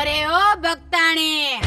અરે ઓ ભક્તાણી,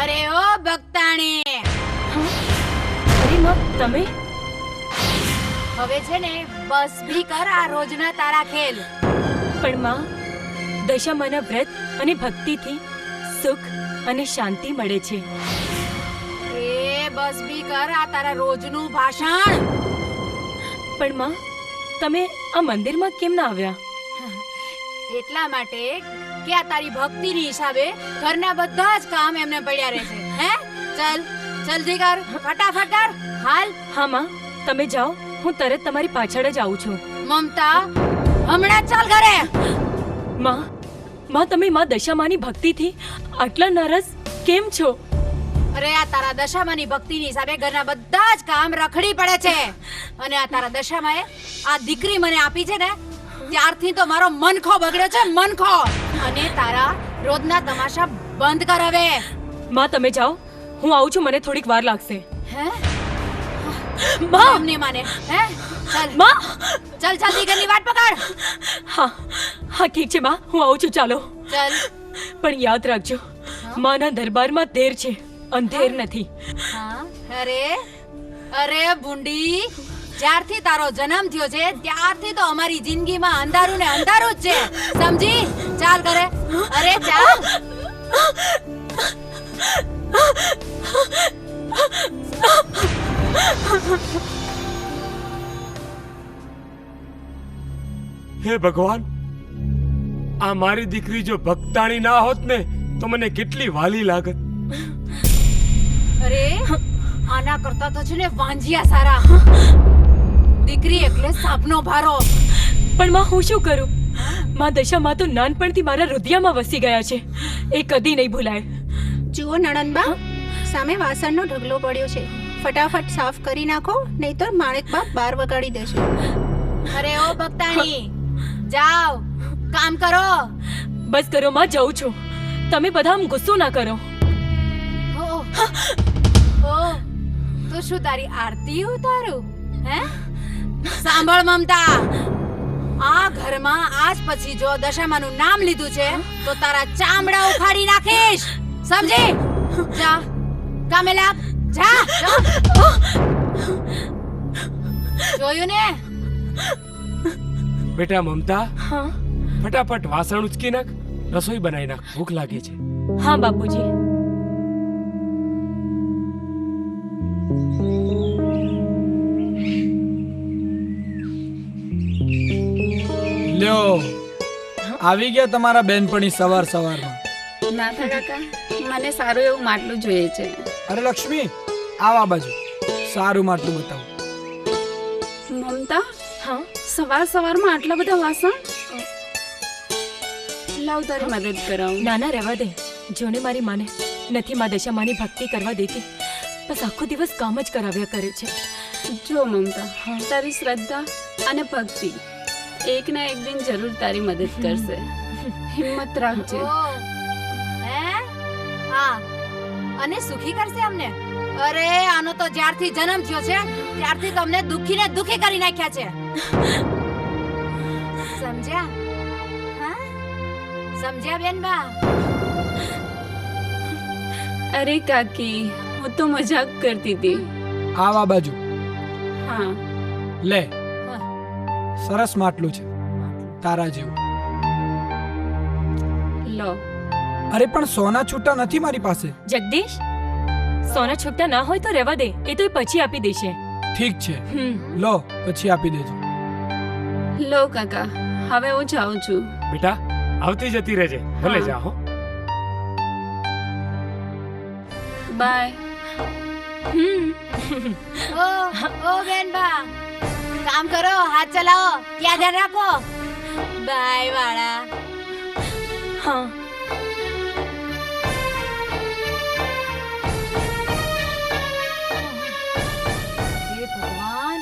અરે ઓ ભક્તાણી, અરે માં, તમે હવે છે ને બસ ભી કર આ રોજના તારા ખેલ. પણ માં, દશામાના વ્રત અને ભક્તિથી સુખ અને શાંતિ મળે છે. એ બસ ભી કર આ તારા રોજનું ભાષણ. પણ માં, તમે આ મંદિરમાં કેમ ના આવ્યા? એટલા માટે કે આ તારી ભક્તિની હિસાબે ઘરના બધા જ કામ એમને પડ્યા રહે છે. હે, ચલ જલ્દી કર, ફટાફટ કર, હાલ. હા માં, તમે જાઓ, હું તરત તમારી પાછળ જ આવું છું. મમતા, હમણાં જ ચાલ ઘરે. માં, તમે માં દશામાની ભક્તિથી આટલા નારાજ કેમ છો? અરે આ તારા દશામાની ભક્તિની હિસાબે ઘરના બધા જ કામ રખડી પડે છે. અને આ તારા દશામાએ આ દીકરી મને આપી છે ને, ત્યારથી તો મારો મનખો બગડ્યો છે, મનખો. અને તારા રોજના તમાશા બંધ કર હવે. માં, તમે જાઓ, હું આવું છું, મને થોડીક વાર લાગશે. હે માં, એમ નહીં માને. હે, ચાલ માં, ચાલ જલ્દી ઘરની વાટ પકડ. હા હા ઠીક છે માં, હું આવું છું, ચાલો. ચાલ. પણ યાદ રાખજો, માના દરબારમાં દેર છે, અંધેર નથી. હા, અરે અરે ભૂંડી, જ્યારથી તારો જન્મ થયો છે ત્યારથી તો અમારી જિંદગીમાં અંધારું ને અંધારું જ છે, સમજી? ચાલ ઘરે. અરે ચાલ. હે ભગવાન, આ મારી દીકરી જો ભક્તાણી ના હોત ને તો મને કેટલી વાલી લાગત. અરે આના કરતા તો છે ને વાંજિયા સારા. દીકરી એટલે સાપનો ભારો. પણ માં, હું શું કરું? માં દશામાં તો નાનપણથી મારા હૃદયમાં વસી ગયા છે, એ કદી નહીં ભૂલાય. જુઓ નણંદબા, સામે વાસણનો ઢગલો પડ્યો છે, ફટાફટ સાફ કરી નાખો, નહીતર માણેકબા બાર વગાડી દેશે. અરે ઓ ભક્તાણી, જાઓ કામ કરો. બસ કરો માં, જાઉં છું. તમે બધા આમ ગુસ્સો ના કરો. ઓ તો શું તારી આરતી ઉતારું? હે, સાંભળ મમતા, આ ઘરમાં આજ પછી જો દશામાનું નામ લીધું છે તો તારા ચામડા ઉખાડી નાખીશ, સમજી? જા કામે લાગ, જા. જોયું ને? બેટા મમતા, હા ફટાફટ વાસણ ઉચકી નાખ, રસોઈ બનાવી નાખ, ભૂખ લાગી છે. હા બાપુજી. લ્યો આવી ગયા તમારા બેનપણી સવાર સવારમાં. નાથા કાકા, મને સારું એવું માટલું જોઈએ છે. અરે લક્ષ્મી, આવા બાજુ સારું માટલું બતાવો. મમતા, હા સવાર સવારમાં આટલા બધા વાસણ? લાવ તારી મદદ કરાવું. નાના રહેવા દે. જોને મારી માને નથી માં દશામાની ભક્તિ કરવા દેતી, બસ આખો દિવસ કામ જ કરાવ્યા કરે છે. જો મમતા, તારી શ્રદ્ધા અને ભક્તિ એક ના એક દિન જરૂર તારી મદદ કરશે. હિંમત રાખજે. ઓ, હે? હા, અને સુખી કરશે અમને. અરે આનો તો જ્યારથી જન્મ થયો છે ત્યારથી તો અમને દુખીને દુખી કરી નાખ્યા છે. સમજ્યા? હા, સમજ્યા બેનબા? અરે કાકી, હું તો મજાક કરતી હતી. આવા બાજુ હા, લે, સરસ માટલું છે તારા જેવું. લો. અરે પણ સોના છૂટા નથી મારી પાસે. જગદીશ, સોના છૂટતા ના હોય તો રહેવા દે, એ તો એ પછી આપી દેશે. ઠીક છે, હમ લો પછી આપી દેજો. લો કાકા, હવે હું જાઉં છું. બેટા આવતી જતી રહેજે, ભલે હા. જા હો. બાય. ઓ બેનબા, કામ કરો, હાથ ચલાવો, ત્યાં ધ્યાન રાખો. બાય વાળા. હા હે ભગવાન.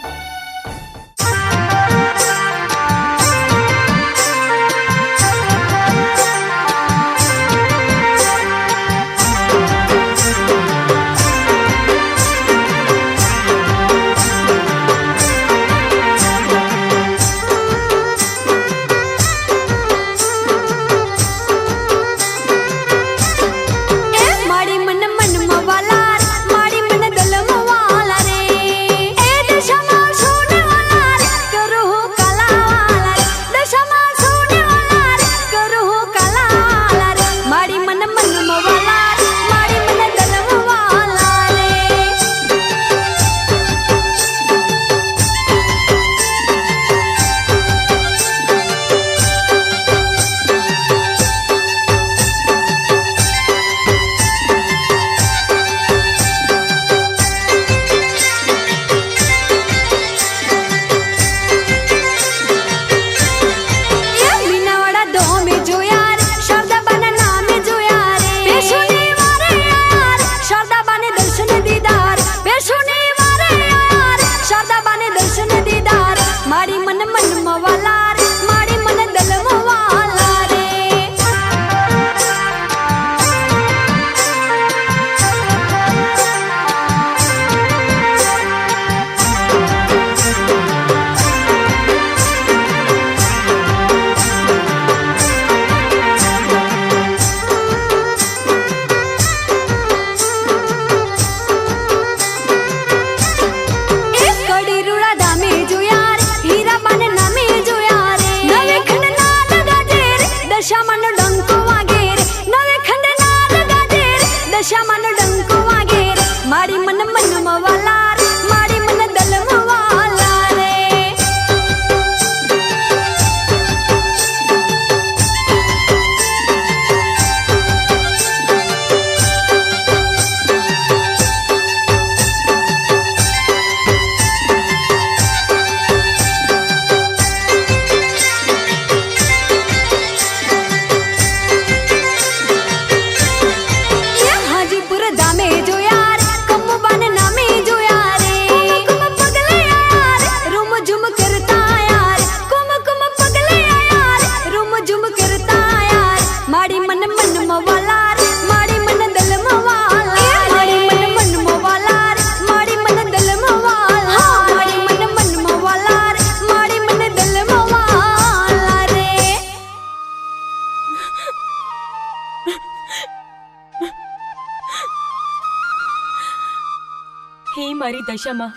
મારી દશામાં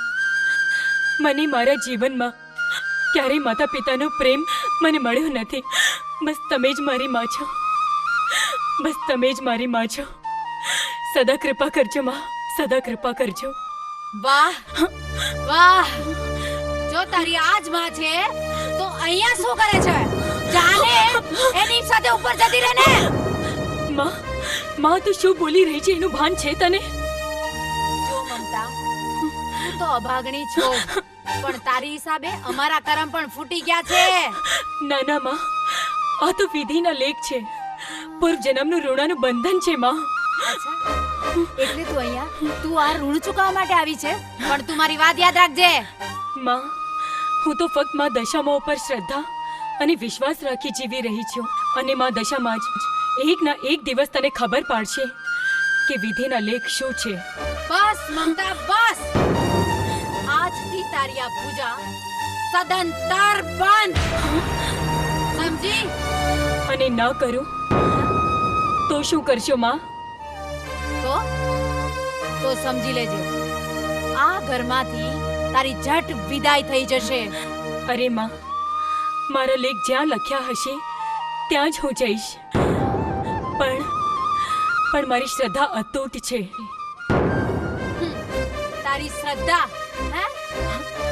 મને મારા જીવનમાં ક્યારેય માતા પિતાનો પ્રેમ મને મળ્યો નથી. બસ તમે જ મારી માં છો, બસ તમે જ મારી માં છો. સદા કૃપા કરજો માં, સદા કૃપા કરજો. વાહ વાહ, જો તારી આજ માં છે તો અહીંયા શું કરે છે? જાને એની સાથે ઉપર જતી રહે ને. માં, માં તું શું બોલી રહી છે એનું ભાન છે તને? જો મમતા, તું તો અભાગણી છો, પણ તારી હિસાબે અમારા કરમ પણ ફૂટી ગયા છે. ના ના માં, આ તો વિધિના લેખ છે, પૂર્વ જન્મનું ઋણાનું બંધન છે માં. અચ્છા, એટલે તું આ ઋણ ચૂકવવા માટે આવી છે? પણ તું મારી વાત યાદ રાખજે. માં, હું તો ફક્ત માં દશામાં ઉપર શ્રદ્ધા અને વિશ્વાસ રાખી જીવી રહી છું, અને માં દશામાં જ એક ના એક દિવસ તને ખબર પાડશે કે વિધિના લેખ શું છે. બસ મમતા, બસ. આજથી તારી આ પૂજા સદંતર બંધ, સમજી? અને ના કરું તો શું કરશો માં? તો સમજી લેજે, આ ઘરમાંથી તારી ઝટ વિદાય થઈ જશે. અરે માં, મારા લેખ જ્યાં લખ્યા હશે ત્યાં જ હું જઈશ, પણ મારી શ્રદ્ધા અતૂટ છે. તારી શ્રદ્ધા, હે?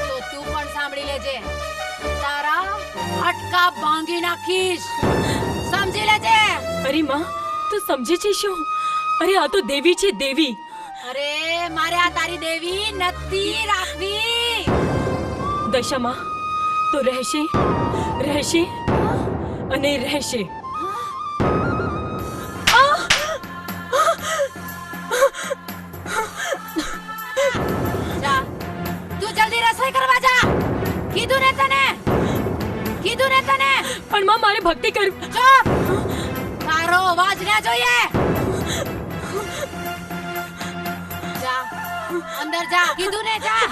તો તું પણ સાંભળી લેજે, તારા હટકા ભાંગી નાખીશ, સમજી લેજે. અરે માં, તું સમજે છે શું? અરે આ તો દેવી છે, દેવી. અરે મારે આ તારી દેવી નથી રાખવી. દશામાં તો રહેશે, રહેશે અને રહેશે. જા, તું જલ્દી રસોઈ કરવા જા. કીધું ને તને, કીધું ને તને. પણ માં, મારે ભક્તિ કર. ચૂપ, તારો અવાજ ના જોઈએ. જા, અંદર જા, કીધું ને જા.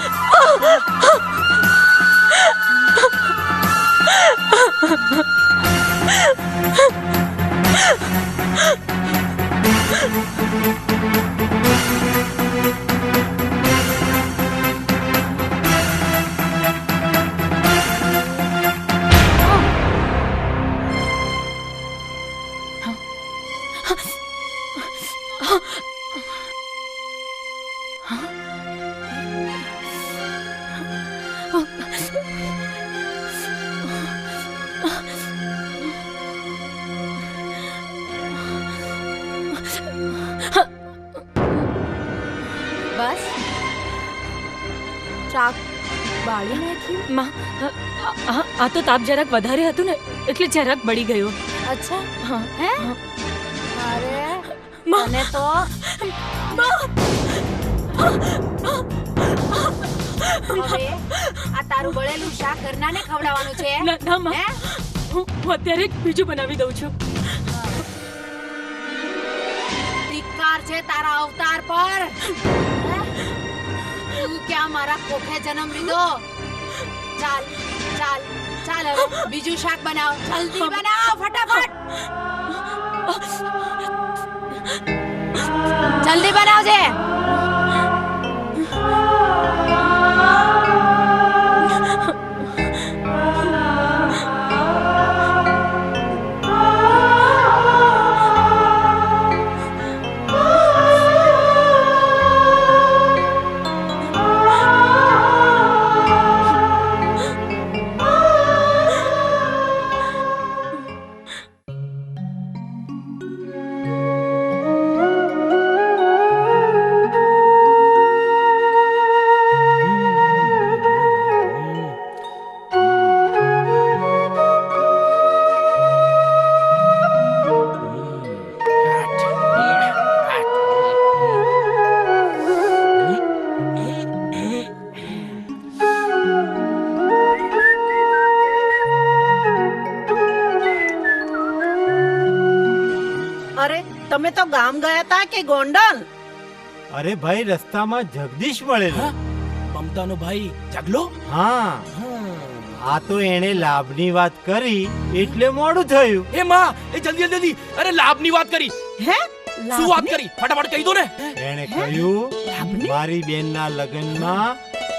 બસ, ચાક બાળી નાખ્યું. માં, આ તો તાપ જરાક વધારે હતું ને એટલે જરાક બળી ગયો. અચ્છા, હા, હે? અરે મને તો હવે આ તારું બળેલું શાક ઘરનાને ખવડાવવાનું છે? ના ના માં, હે? હું અત્યારે બીજું બનાવી દઉં છું. ધિક્કાર છે તારા અવતાર પર. હે? તું ક્યાં મારા કોઠે જન્મ લીધો? ચાલ ચાલ ચાલ, હવે બીજું શાક બનાવ, જલ્દી બનાવ, ફટાફટ જલ્દી બનાવજે. અરે તમે તો ગામ ગયા તા કે ગોંડલ? અરે ભાઈ, રસ્તામાં જગદીશ મળેલો. મમતાનો ભાઈ જગલો. હા, આ તો એણે લાભની વાત કરી એટલે મોડું થયું. એ માં, એ જલ્દી જલ્દી, અરે લાભની વાત કરી. હે શું વાત કરી ફટાફટ કહી દો ને. એણે કહ્યું મારી બેનના લગ્નમાં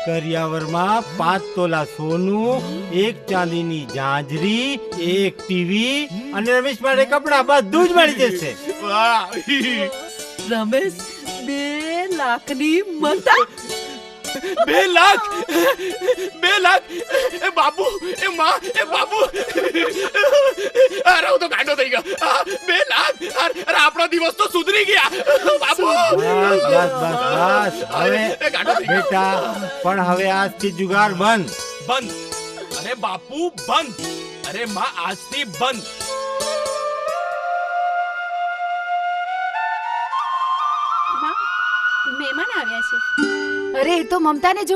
કરિયાવરમાં 5 તોલા સોનું, 1 ચાંદીની જાંજરી, 1 ટીવી અને રમેશ માટે કપડા બધું જ મળી જશે. રમેશ 2 લાખની મતા 2 લાખ 2 લાખ એ બાપુ એ માં એ બાપુ અરે હું તો ગાંડો થઈ ગયો. 2 લાખ અરે આપણો દિવસ તો સુધરી ગયા બાપુ. બસ બસ બસ બસ હવે એ ગાંડો થઈ ગયો. બેટા પણ હવે આજથી જુગાર બંધ. બંધ. અરે બાપુ બંધ. અરે માં આજથી બંધ. માં, મહેમાન આવ્યા છે. અરે એ તો મમતાને જો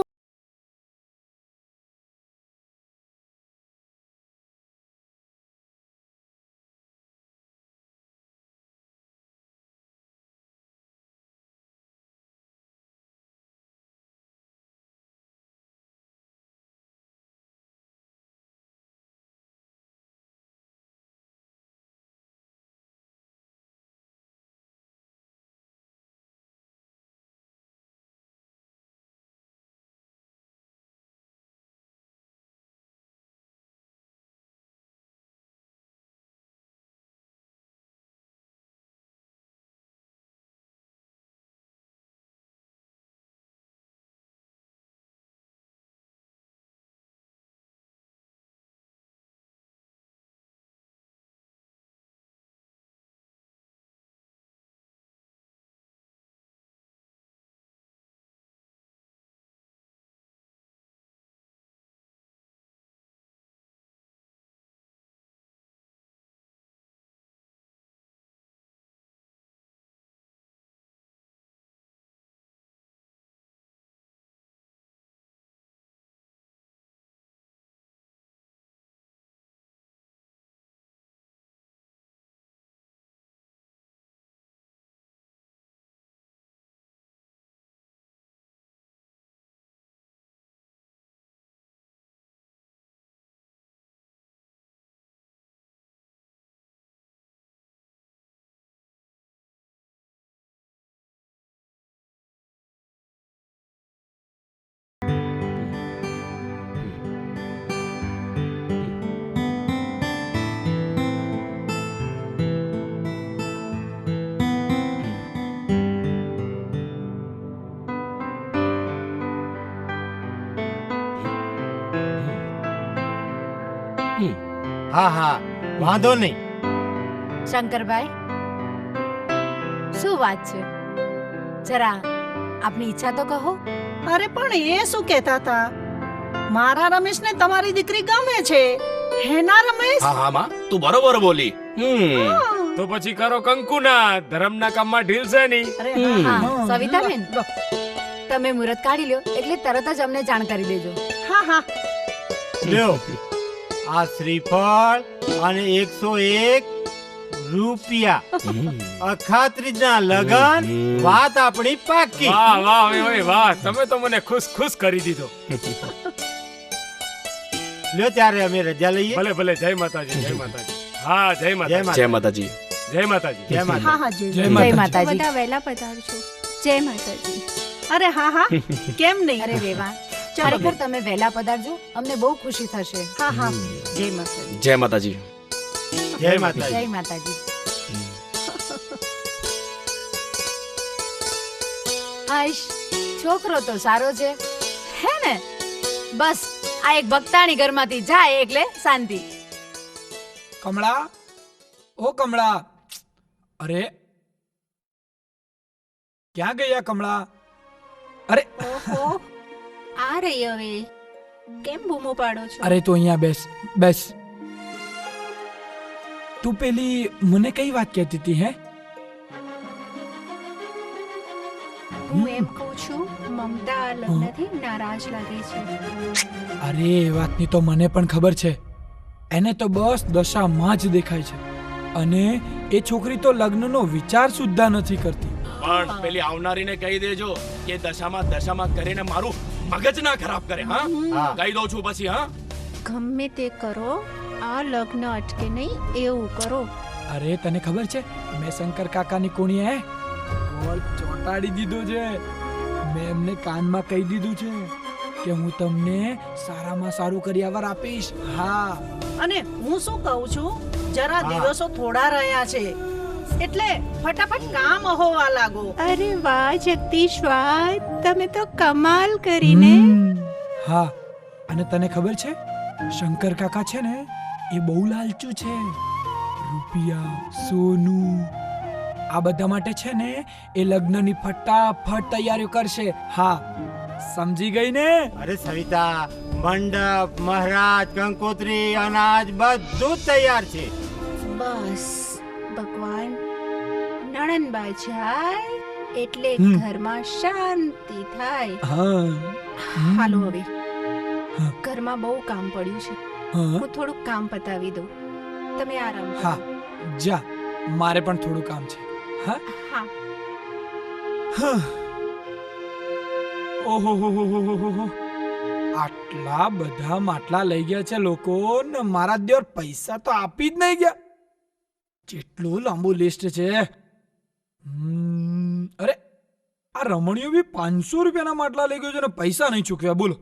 હા હા વાંધો નહીં. શંકરભાઈ શું વાત છે? જરા આપની ઈચ્છા તો કહો. અરે પણ એ શું કહેતા હતા? મારા રમેશને તમારી દીકરી ગમે છે. હેના રમેશ? હા હા માં તું બરોબર બોલી. તો પછી કરો કંકુના ધર્મના કામમાં ઢીલ છે નહીં. અરે હા સવિતાબેન, તમે મુહૂર્ત કાઢી લ્યો એટલે તરત જ અમને જાણ કરી દેજો. હા હા લ્યો આ શ્રીફળ અને 101 રૂપિયા. અખાત્રીજના લગન વાત આપણી પાકી. વાહ વાહ ઓય વાહ, તમે તો મને ખુશ ખુશ કરી દીધો. લ્યો ત્યારે અમે રજા લઈએ. ભલે ભલે, જય માતાજી, જય માતાજી. હા જય જય માતાજી, જય માતાજી. જય માતાજી. જય હા માતા. હા જય જય જય માતાજી. માતાજી. બધા વહેલા પધારજો. જય માતાજી. અરે હા હા કેમ નહીં? અરે વેવા, ખરેખર તમે વહેલા પધારજો, અમને બહુ ખુશી થશે. હા હા જય માતાજી. જય માતાજી. જય માતાજી. જય માતાજી. આઈશ, છોકરો તો સારો છે હે ને? બસ આ એક ભક્તાણી ઘરમાંથી જાય એટલે શાંતિ. કમળા, ઓ કમળા, અરે ક્યાં ગયા કમળા? અરે ઓહો, આ રહી હવે. કેમ બૂમો પાડો છો? અરે તું અહીંયા બેસ બેસ. તું પેલી મને કઈ વાત કહેતી હતી હે? હું એમ કહું છું, મમતા આ લગ્નથી નારાજ લાગે છે. અરે એ વાતની તો મને પણ ખબર છે. એને તો બસ દશામાં જ દેખાય છે અને એ છોકરી તો લગ્નનો વિચાર સુદ્ધા નથી કરતી. પણ પેલી આવનારીને કહી દેજો કે દશામાં કરીને મારું મગજ ના ખરાબ કરે. હા હા. કહી દઉં છું પછી. હા ગમે તે કરો આ લગ્ન અટકે નહીં એવું કરો. અરે તને ખબર છે મેં શંકર કાકાની કોણીએ ગોળ ચોંટાડી દીધો છે. મેં એમને કાનમાં કહી દીધું છે કે હું તમને સારામાં સારું કરિયાવર આપીશ. હા અને હું શું કહું છું, જરા દિવસો થોડા રહ્યા છે એટલે ફટાફટ કામ હોવા લાગો. અરે વાહ જગદીશ વાહ, તમે તો કમાલ કરીને. હા અને તને ખબર છે શંકર કાકા છે ને એ બહુ લાલચુ છે. રૂપિયા સોનું આ બધા માટે છે ને એ લગ્નની ફટાફટ તૈયારીઓ કરશે. હા સમજી ગઈ ને? અરે સવિતા, મંડપ, મહારાજ, કંકોત્રી, અનાજ બધું જ તૈયાર છે. બસ ભગવાન નણંદબા જાય એટલે ઘરમાં શાંતિ થાય. હા હાલો હવે હા. ઘરમાં બહુ કામ પડ્યું છે, હા હું થોડુંક કામ પતાવી દઉં, તમે આરામ કરો. હા જા, મારે પણ થોડું કામ છે. હા હા ઓહો આટલા બધા માટલા લઈ ગયા છે લોકો ને મારા દેવર પૈસા તો આપી જ નહીં ગયા. કેટલું લાંબુ લિસ્ટ છે. અરે આ રમણીઓ બી 500 રૂપિયાના માટલા લઈ ગયો છે ને પૈસા નહીં ચૂકવ્યા. બોલો.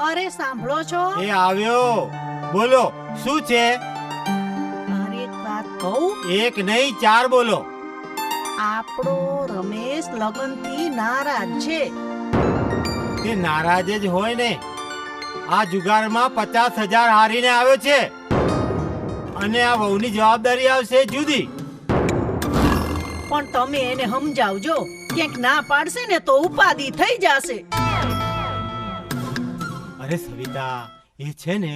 અરે સાંભળો છો, એ આવ્યો. બોલો શું છે? મારે એક વાત કહું. એક નહીં 4 બોલો. આપણો રમેશ લગનથી નારાજ છે. તે નારાજ જ હોય ને. આ જુગારમાં 50,000 હારીને આવ્યો છે અને આ વહુની જવાબદારી આવશે જુદી. પણ તમે એને સમજાવજો, ક્યાંક ના પાડશે ને તો ઉપાધિ થઈ જશે. અરે સવિતા, એ છે ને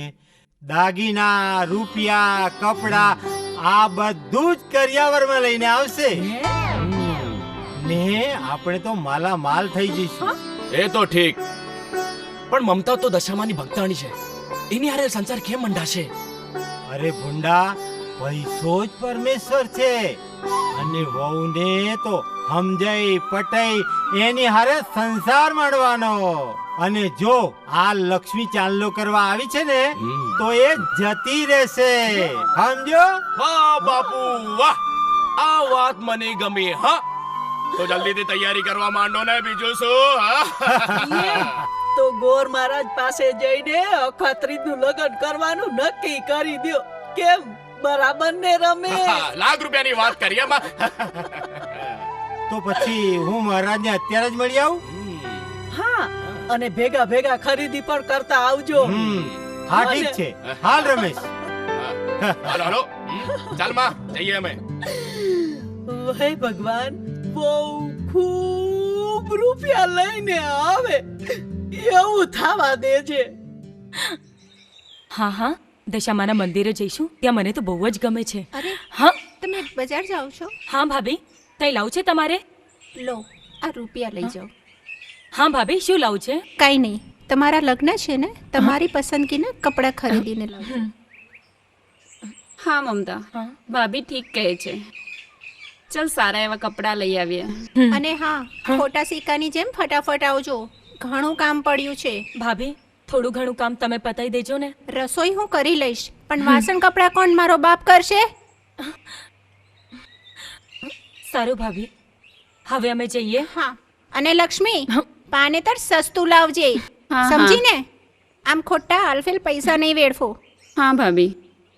દાગીના, રૂપિયા, કપડા આ બધું જ કરિયાવરમાં લઈને આવશે ને આપણે તો માલા માલ થઈ જઈશું. એ તો ઠીક, પણ મમતા તો દશામાની ભક્તાણી છે, એની હારે સંસાર કેમ મંડાશે? અરે ભુંડા, પૈસો જ પરમેશ્વર છે અને વહુને તો સમજાઈ પટાઈ એની હારે સંસાર માંડવાનો. અને જો આ લક્ષ્મી ચાંદલો કરવા આવી છે ને તો એ જતી રહેશે, સમજો? વાહ બાપુ વાહ, આ વાત મને ગમી. હા તો જલ્દીથી તૈયારી કરવા માંડો ને, બીજું શું? હા તો ગોર મહારાજ પાસે જઈને અખાત્રીજનું લગ્ન કરવાનું નક્કી કરી દ્યો. કેમ, બરાબર ને રમેશ? લાખ રૂપિયાની વાત કરી એમાં. તો પછી હું મહારાજને અત્યારે જ મળી આવું? હા, અને ભેગા ભેગા ખરીદી પણ કરતા આવજો. હા ઠીક છે. હાલ રમેશ. હાલો હાલો, ચાલ માં જઈએ અમે. હે ભગવાન, બહુ ખૂબ રૂપિયા લઈને આવે એવું થવા દેજે. હા હા, દશામાના મંદિરે જઈશું, ત્યાં મને તો બહુ જ ગમે છે. અરે હા તમે બજાર જાઓ છો? હા ભાભી, કઈ લાવું છે તમારે? લો આ રૂપિયા લઈ જાઓ. હા ભાભી, શું લાવું છે? કાંઈ નહીં, તમારા લગ્ન છે ને, તમારી પસંદગીના કપડાં ખરીદીને લાવજો. હા મમતા, ભાભી ઠીક કહે છે. ચલ સારા એવા કપડાં લઈ આવીએ. અને હા, ખોટા સિક્કાની જેમ ફટાફટ આવજો, ઘણું કામ પડ્યું છે. ભાભી, થોડું ઘણું કામ તમે પતાઈ દેજો ને. રસોઈ હું કરી લઈશ, પણ વાસણ કપડાં કોણ, મારો બાપ કરશે? સારું ભાભી, હવે અમે જઈએ. હા, અને લક્ષ્મી પાનેતર સસ્તું લાવજે, હા. સમજી ને? આમ ખોટા હાલફેલ પૈસા નહીં વેડફો. હા ભાભી,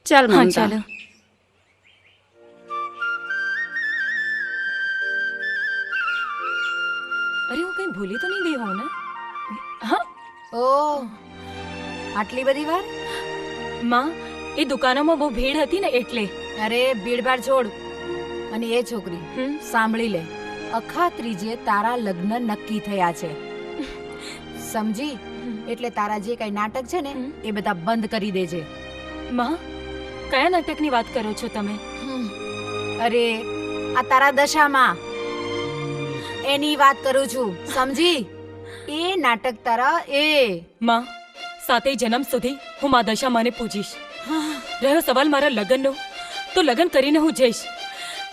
ચાલ હા મમતા. ચાલો. અરે હું કઈ ભૂલી તો નહીં ગઈ હોઉં ને? હા ઓ આટલી બધી વાર? માં, એ દુકાનોમાં બહુ ભીડ હતી ને એટલે. અરે ભીડભાડ છોડ. અને એ છોકરી સાંભળી લે, અખાત્રીજે તારા લગ્ન નક્કી થયા છે, સમજી? એટલે તારા જે કઈ નાટક છે ને એ બધા બંધ કરી દેજે. માં, કયા નાટકની વાત કરો છો તમે? અરે આ તારા દશામાં એની વાત કરું છું, સમજી? એ નાટક તારા એ. માં, 7 જન્મ સુધી હું મા દશામાને પૂજીશ. રહ્યો સવાલ મારા લગ્નનો, તો લગ્ન કરીને હું જઈશ.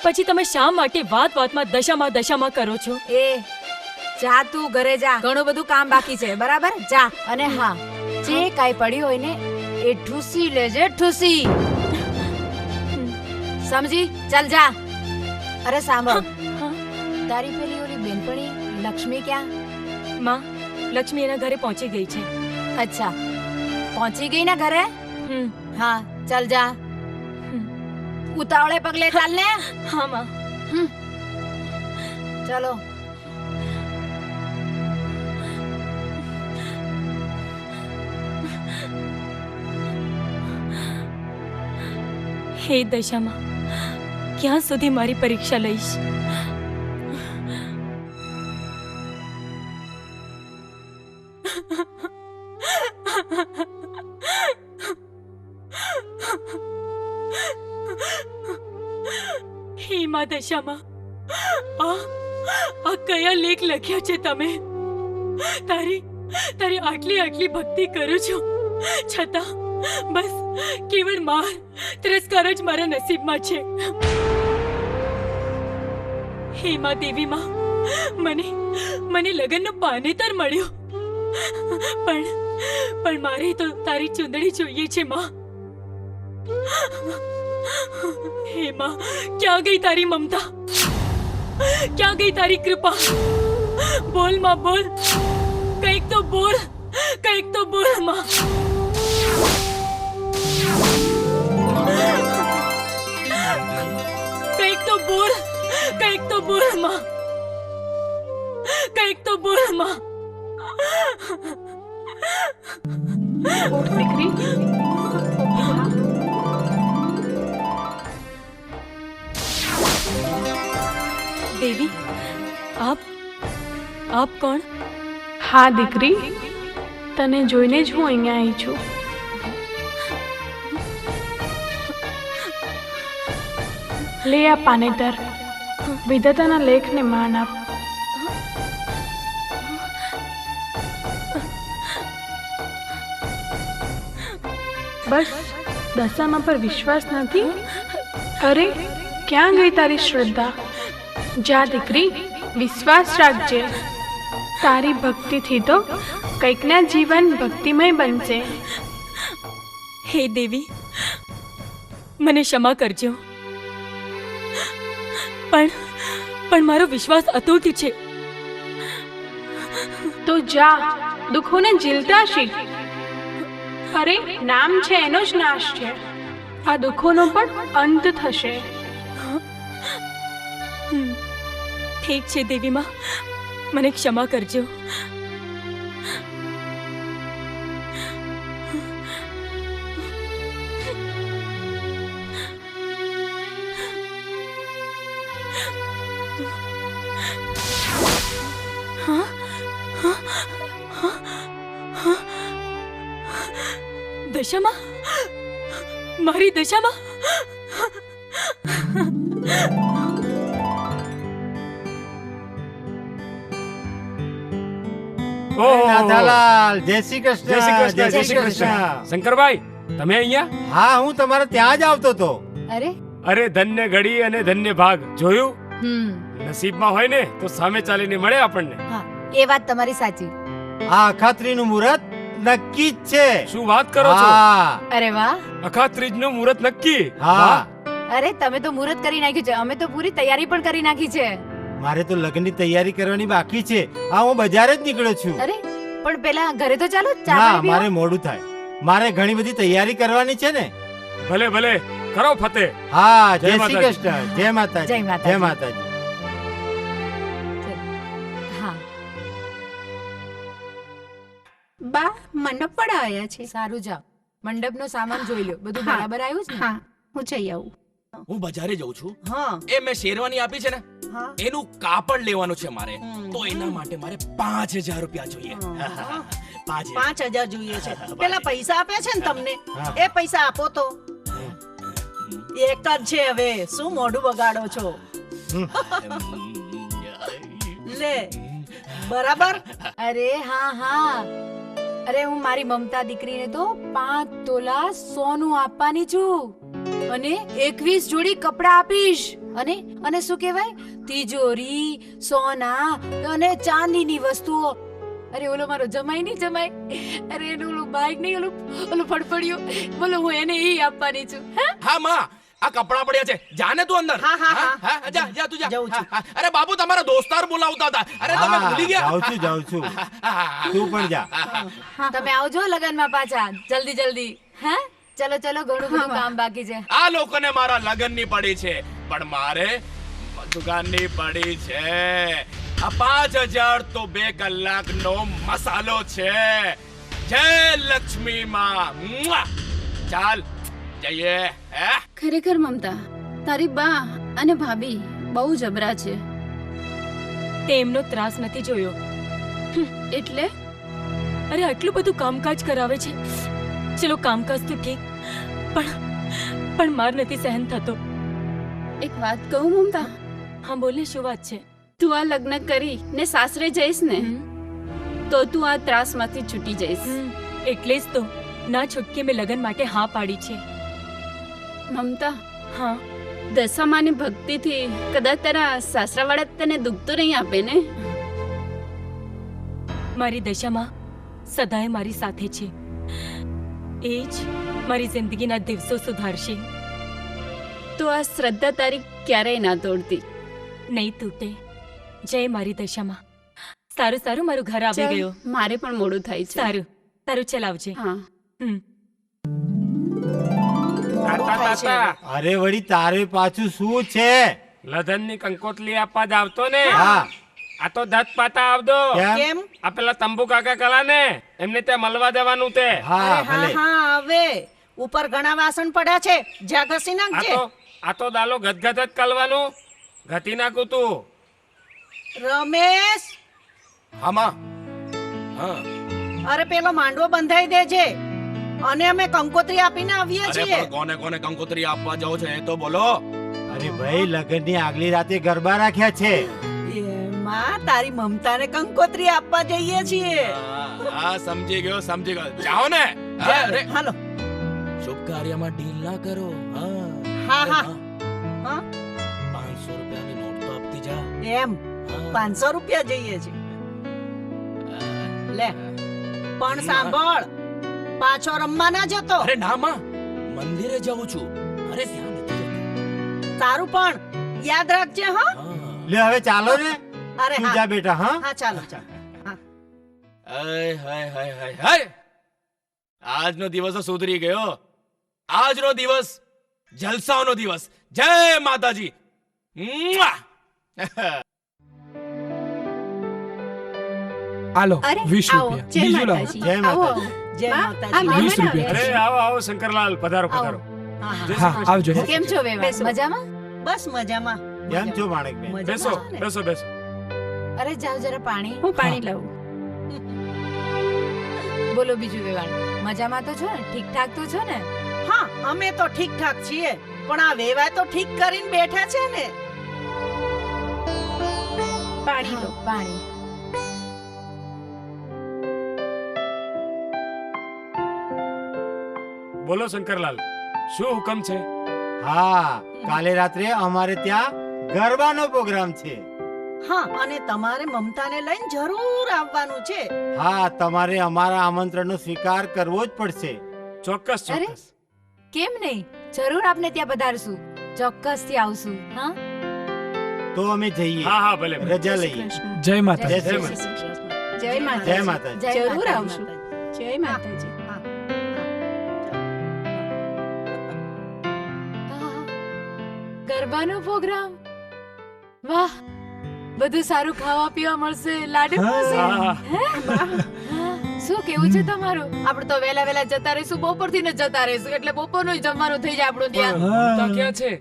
પછી તમે શા માટે વાત વાતમાં દશામાં કરો છો? એ જા, તું ઘરે જા, ઘણું બધું કામ બાકી છે, બરાબર? જા. અને હા, જે કાંઈ પડ્યું હોય ને એ ઠૂસી લેજે ઠૂસી. સમજી? ચાલ જા. અરે સાંભળ, હા તારી પેલી ઓલી બેનપણી લક્ષ્મી ક્યાં? માં, લક્ષ્મી એના ઘરે પહોંચી ગઈ છે. અચ્છા, પહોંચી ગઈ ને ઘરે? હમ, હા, ચાલ જા. ઉતાવળે પગલે ચાલ ને. હા માં. ચલો. હે દશામાં, ક્યાં સુધી મારી પરીક્ષા લઈશ? હે મા દશામાં, આ કયા લેખ લખ્યા છે તમે? તારી આટલી ભક્તિ કરું છું છતાં બસ કેવળ માર તિરસ્કાર જ મારા નસીબમાં છે. હે મા દેવી માં, મને લગ્નનો પાનેતર મળ્યો, પણ મારે તો તારી ચુંદડી જોઈએ છે માં. હે માં, ક્યાં ગઈ તારી મમતા? ક્યાં ગઈ તારી કૃપા? બોલ માં, બોલ. કંઈક તો બોલ, કંઈક તો બોલ માં. કંઈક તો બોલ, કંઈક તો બોલ માં. કંઈક તો બોલ માં. ઉઠ દીકરી. દેવી, આપ કોણ? હા દીકરી, તને જોઈને જ હું અહીંયા આવી છું. લે આ પાનેતર, વિધાતાના લેખને માન આપ. બસ દશામાં પર વિશ્વાસ નથી? અરે ક્યાં ગઈ તારી શ્રદ્ધા? જા દીકરી, વિશ્વાસ રાખજે. તારી ભક્તિથી તો કંઈકના જીવન ભક્તિમય બનશે. હે દેવી, મને ક્ષમા કરજો, પણ મારો વિશ્વાસ અતૂટ છે. તો જા, દુઃખોને ઝીલતા શીખ. અરે નામ છે એનો જ નાશ છે, આ દુઃખોનો પણ અંત થશે. ઠીક છે દેવી માં, મને ક્ષમા કરજો. દશામાં, મારી દશામાં. નાથાલાલ, જય શ્રી કૃષ્ણ. જય શ્રી કૃષ્ણ, જય શ્રી કૃષ્ણ. શંકરભાઈ, તમે અહીંયા? હા, હું તમારે ત્યાં જ આવતો હતો. અરે ધન્ય ઘડી અને ધન્ય ભાગ. જોયું? નસીબમાં હોય ને તો સામે ચાલીને મળે આપણને. હા, એ વાત તમારી સાચી. આ અખાત્રીનું મુહૂર્ત નક્કી જ છે. શું વાત કરો છો? હા. અરે વાહ. અખાત્રીજનું મુહૂર્ત નક્કી? હા. અરે તમે તો મુહૂર્ત કરી નાખ્યું છે, અમે તો પૂરી તૈયારી પણ કરી નાખી છે. મારે તો લગ્નની તૈયારી કરવાની બાકી છે. હા, હું બજારે જ નીકળ્યો છું. અરે પણ પેલા ઘરે તો ચાલો, ચા ના, પાણી પીઓ. મારે મોડું થાય. મારે ઘણી બધી તૈયારી કરવાની છે ને. ભલે ભલે, કરો ફતેહ. હા, જય જય શ્રી માતાજી. કૃષ્ણ. જય માતાજી. જય માતાજી. જય માતાજી. હા, બા મંડપ પર આવ્યા છે. સારું જાઓ, મંડપનો સામાન જોઈ લો, બધું હા. બરાબર આવ્યું છે ને? હા, હું જઈ આવું. હું બજારે જઉં છું. હા એ મેં શેરવાની આપી છે ને, હા એનું કાપડ લેવાનું છે મારે. હમ. તો એના માટે મારે 5000 રૂપિયા જોઈએ. 5000. 5000 જોઈએ છે. પેલા પૈસા આપ્યા છે ને તમને, હા. એ પૈસા આપો તો. એક જ છે, હવે શું મોઢું બગાડો છો? લે, બરાબર. અરે હા હા, અરે હું મારી મમતા દીકરીને તો 5 તોલા સોનું આપવાની છું અને 21 જોડી કપડા આપીશ અને શું કહેવાય, તિજોરી, સોના અને ચાંદીની વસ્તુઓ અરે ઓલો મારો જમાઈ નહીં જમાઈ, અરે એનું ઓલું બાઈક નહીં, ઓલું ફડફડિયું, બોલો હું એને ઈ આપવાની છું. હે? હા માં, આ કપડા પડ્યા છે, જા ને તું અંદર. હા, હા, હા. જા જા તું જા. જાઉં છું. હા, હા. અરે બાબુ, તમારા દોસ્તાર બોલાવતા હતા. અરે તમે હા, ભૂલી ગયા? જાઉં છું તું પણ જા. તમે આવજો લગનમાં પાછા જલ્દી જલ્દી. હે? ચલો ચલો, ઘણું બધું કામ બાકી છે. આ લોકોને મારા લગનની પડી છે, પણ મારે દુકાનની પડી છે. આ 5000 તો 2 કલાકનો મસાલો છે. જય લક્ષ્મી માં. મુઆ! ચાલ જઈએ. હે? ખરેખર મમતા, તારી બા અને ભાભી બહુ જબરા છે. તે એમનો ત્રાસ નથી જોયો. એટલે અરે આટલું બધું કામકાજ કરાવે છે. ચલો કામકાજ તો ઠીક, પણ માર નથી સહન થતો. એક વાત કહું મમતા, હા બોલે, શું વાત છે? તું આ લગ્ન કરી ને સાસરે જઈશ ને તો તું આ ત્રાસમાંથી છૂટી જઈશ. એટલે જ તો ના છૂટકે મેં લગન માટે હા પાડી છે. મમતા, હા, દશામાની ભક્તિથી કદાચ તારા સાસરાવાળા તને દુઃખ તો નહીં આપે ને? મારી દશામાં સદાય મારી સાથે છે. એ જ મારી જિંદગીના દિવસો સુધારશે. તો આ શ્રદ્ધા તારી ક્યારેય ના તોડતી. નહીં તૂટે. જય મારી દશામાં. સારું સારું, મારું ઘર આવી ચાલ, ગયો. મારે પણ મોડું થાય છે. સારું સારું, ચલાવજે. હા. હમ. અરે વળી તારે પાછું શું છે? લધનની કંકોતલી આપવા જ આવતો ને. હા. આ તો દત્ત પાતા આવતો. કેમ? આ પેલા તંબુ કાકા કલા ને એમને ત્યાં મળવા જવાનું તે. હા અરે હા, ભલે. હા, હવે ઉપર ઘણા વાસણ પડ્યા છે, જ્યાં ઘસી નાખજે. આ તો દાલો ગદગદ જ કલવાનું. ઘટી નાખું તું. રમેશ, હા માં. હા. અરે પેલો માંડવો બંધાઈ દેજે, અને અમે કંકોત્રી આપીને આવીએ અરે છીએ. પણ કોને કોને કંકોત્રી આપવા જાવ છો એ તો બોલો. અરે ભાઈ, લગનની આગલી રાતે ગરબા રાખ્યા છે. એમાં તારી મમતાને કંકોત્રી આપવા જઈએ છીએ. હા, સમજી ગયો સમજી ગયો. જાઓ ને. જા, અરે હાલો. શુભ કાર્યમાં ઢીલ ના કરો. હા, હા. હા. હા? 500 રૂપિયાની નોટ તો આપતી જા. એમ 500 રૂપિયા જઈએ છીએ. લે, પણ સાંભળ, પાછો રમવા ના જતો. અરે ના માં, મંદિરે જાઉં છું. અરે ત્યાં નથી જતો. તારું પણ યાદ રાખજે. હા, લે હવે ચાલો ને. અરે તું હા, જા બેટા. હા હા, ચાલો ચાલો. હા. હાય હાય હાય હાય હાય. આજનો દિવસ તો સુધરી ગયો. આજનો દિવસ જલસાનો દિવસ. જય માતાજી. મુઆ! આલો અરે 20 આવો, રૂપિયા. જય બીજું લાવો. માતાજી. જય આવો, માતાજી. જય બા, માતાજી. આ 20 મહેમાન રૂપિયા. અરે આવો આવો શંકરલાલ, પધારો પધારો. હા, હા. જય હા, શ્રી કૃષ્ણ. આવજો. કેમ છો વેવાણ? બેસો. મજામાં? બસ મજામાં. કેમ છો માણેકબેન? બેસો મજામાં છો ને? બેસો બેસો. અરે જાઓ જરા પાણી. હું પાણી લાવું. બોલો બીજું વેવાણ, મજામાં તો છો ને? ઠીક ઠાક તો છો ને? હા, અમે તો ઠીક ઠાક છીએ, પણ આ વેવાય તો ઠીક કરીને બેઠા છે ને. પાણી લો. પાણી. બોલો શંકરલાલ, શું હુકમ છે? હા, કાલે રાત્રે અમારે ત્યાં ગરબાનો પ્રોગ્રામ છે. હા, અને તમારે મમતાને લઈને જરૂર આવવાનું છે. હા, તમારે અમારા આમંત્રણનો સ્વીકાર કરવો જ પડશે. ચોક્કસ અરે ચોક્કસ. કેમ નહીં, જરૂર આપને ત્યાં પધારશું. ચોક્કસથી આવશું. હા, તો અમે જઈએ. હા હા ભલે ભલે. રજા લઈએ. જય માતા. જય જય શ્રી માતા. કૃષ્ણ. જય જય માતાજી. માતાજી. જય જરૂર માતાજી. આવશું. જય માતાજી. હા. હા, ગરબાનો પ્રોગ્રામ. વાહ, બધું સારું ખાવા પીવા મળશે, લાડુ મળશે. હા. હા, શું કેવું છે તમારું? આપણે તો વેલા વેલા જતા રહીશું, બપોરથી જ જતા રહીશું, એટલે બપોરનું જમવાનું થઈ જાય આપણું ત્યાં. મમતા ક્યાં છે?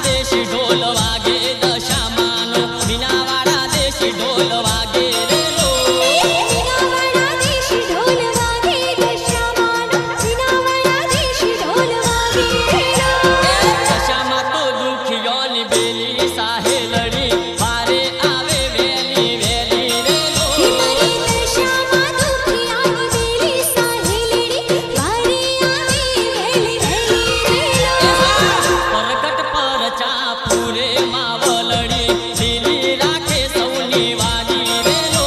દેશી ઢોલ વાગે દશામાનો મીનાવાળા દેશી ઢોલ વાગે રે લો મીનાવાળા દેશી ઢોલ વાગે દશામાનો મીનાવાળા દેશી ઢોલ વાગે રે લો દશામાં તો દુખિયોની બેલી સાહેલડી વારે આવે વેલી વેલી રે લો મારી દશામાં દુખિયાની બેલી સાહેલડી વારે આવે વેલી વેલી રે લો પરગટ પર ચા પૂરે માવલડી લીલી રાખે સૌની વાડી રે લો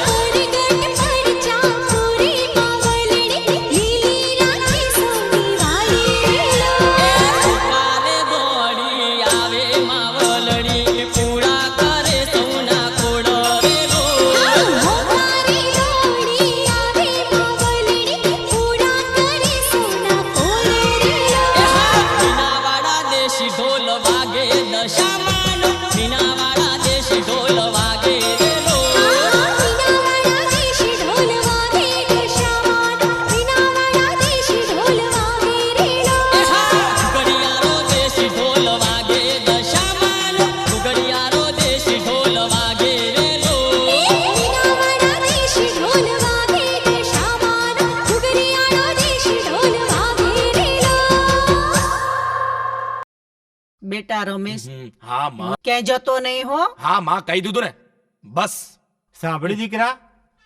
પરગટ પર ચાપુરી માવલડી લીલી રાખે સૌની વાડી રે લો કાલે દોડી આવે માવલડી પૂરા કરે સૌના કોડો રે લો મોકારી દોડી આવે માવલડી પૂરા કરે સોના કોળે રે લો મીનાવાળા દેશી ઢોલ વાગે દશામાનો મીનાવાળા દેશી ઢોલ વાગે રે લો મીનાવાળા દેશી ઢોલ વાગે દશામાનો મીનાવાળા દેશી ઢોલ વાગે રે લો ઘડિયાળો દેશી ઢોલ વાગે દશામાનો ઘડિયાળો દેશી ઢોલ વાગે રે લો મીનાવાળા દેશી ઢોલ વાગે દશામાનો ઘુઘરીયાળો દેશી ઢોલ વાગે રે લો બેટા રમેશ હા માં ક્યાંય જતો નહીં હો. હા માં કહી દીધું ને બસ. સાંભળી દીકરા,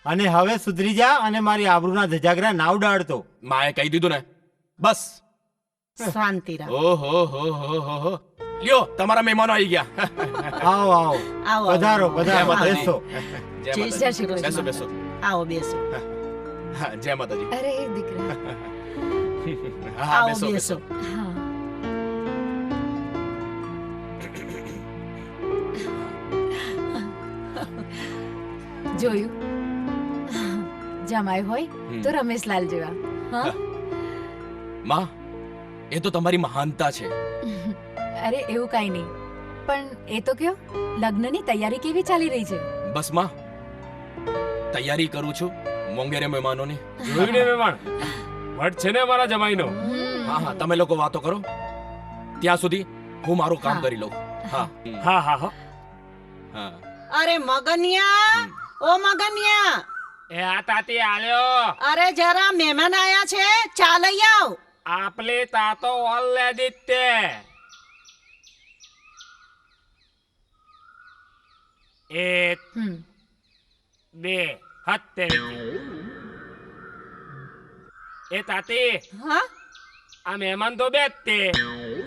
અને હવે સુધરી જા અને મારી આબરૂના ધજાગરા ના ઉડાડતો. માએ કહી દીધું ને બસ. શાંતિ રાખ. ઓહો હો હો હો હો. લ્યો તમારા મહેમાનો આવી ગયા. આવો આવો, આવો, પધારો જય પધારો, માતાજી. બેસો. જય જય માતાજી. શ્રી કૃષ્ણ. બેસો બેસો. આવો બેસો. હા, જય માતાજી. અરે દીકરા હા હા, આવો બેસો બેસો. બેસો. હા જોયું જમાઈ હોય તો રમેશલાલ જેવા હા માં એ તો તમારી મહાનતા છે. અરે એવું કાઈ નહીં પણ એ તો કયો લગ્નની તૈયારી કેવી ચાલી રહી છે બસ માં તૈયારી કરું છું મોંઘેરે મહેમાનોની. જોયું ને મહેમાન વટ છે ને મારા જમાઈનો. હા હા તમે લોકો વાતો કરો ત્યાં સુધી હું મારું કામ કરી લઉં. હા હા હા હા હા. અરે મગનિયા, ઓ મગનિયા, એ આ તાતી આલ્યો અરે જરા મહેમાન આયા છે, ચા લઈ આવ. આપલે તાતો ઓલરેડી તે એક બે હત્તે એ તાતી હા આ મહેમાન તો બે જ તે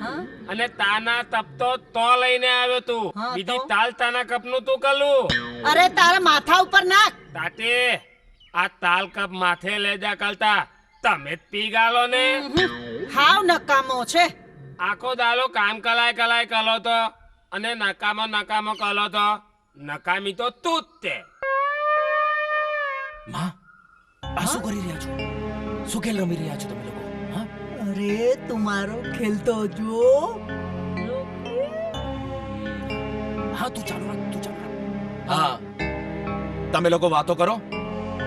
હા અને તાના તપ તો લઈને આવ્યો તું. હા, તો? બીજી તાલ તાના કપ નું તું કલું. અરે તારા માથા ઉપર નાખ. તાતી આ તાલ કપ માથે લઈ જા કલતા તમે જ પી ગાલો ને. હાવ નકામો છે. આખો દાલો કામ કલાય કલાય કલો તો અને નકામો નકામો કલો તો નકામી તો તું જ તે. માં આ શું કરી રહ્યા છો? શું ખેલ રમી રહ્યા છો તમે લોકો? હા અરે તું મારો ખેલતો જો. હા તું ચાલુ રાખ, તું ચાલુ રાખ. હા તમે લોકો વાતો કરો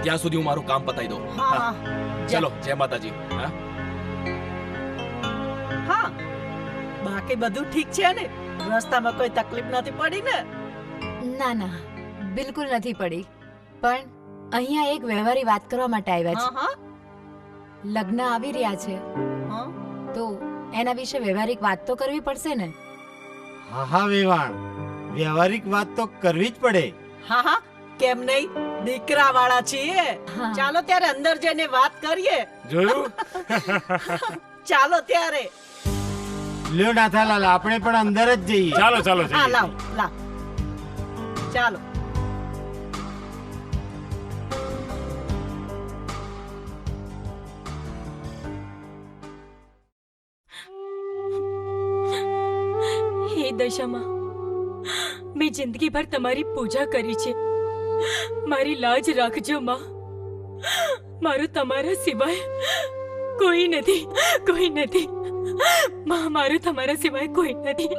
ત્યાં સુધી હું મારું કામ પતાવી દઉં. હા હા. ચલો જય માતાજી. હા હા, બાકી બધું ઠીક છે ને? રસ્તામાં કોઈ તકલીફ નથી પડી ને? ના ના બિલકુલ નથી પડી પણ અહીંયા એક વ્યવહારી વાત કરવા માટે આવ્યા હા છે. હા લગ્ન આવી રહ્યા છે હા. તો એના વિશે વ્યવહારિક વાત તો કરવી પડશે ને. હા હા વેવાણ, વ્યવહારિક વાત તો કરવી જ પડે. હા હા કેમ નહીં, દીકરા વાળા છીએ. હા. ચાલો ત્યારે અંદર જઈને વાત કરીએ. જોયું? ચાલો ત્યારે. લ્યો નાથાલાલ, આપણે પણ અંદર જ જઈએ. ચાલો ચાલો હા જઈએ. લાવ લાવ. ચાલો. હે દશામાં મેં જિંદગીભર તમારી પૂજા કરી છે. મારી લાજ રાખજો માં. મારું તમારા સિવાય કોઈ નથી, કોઈ નથી માં. મારું તમારા સિવાય કોઈ નથી.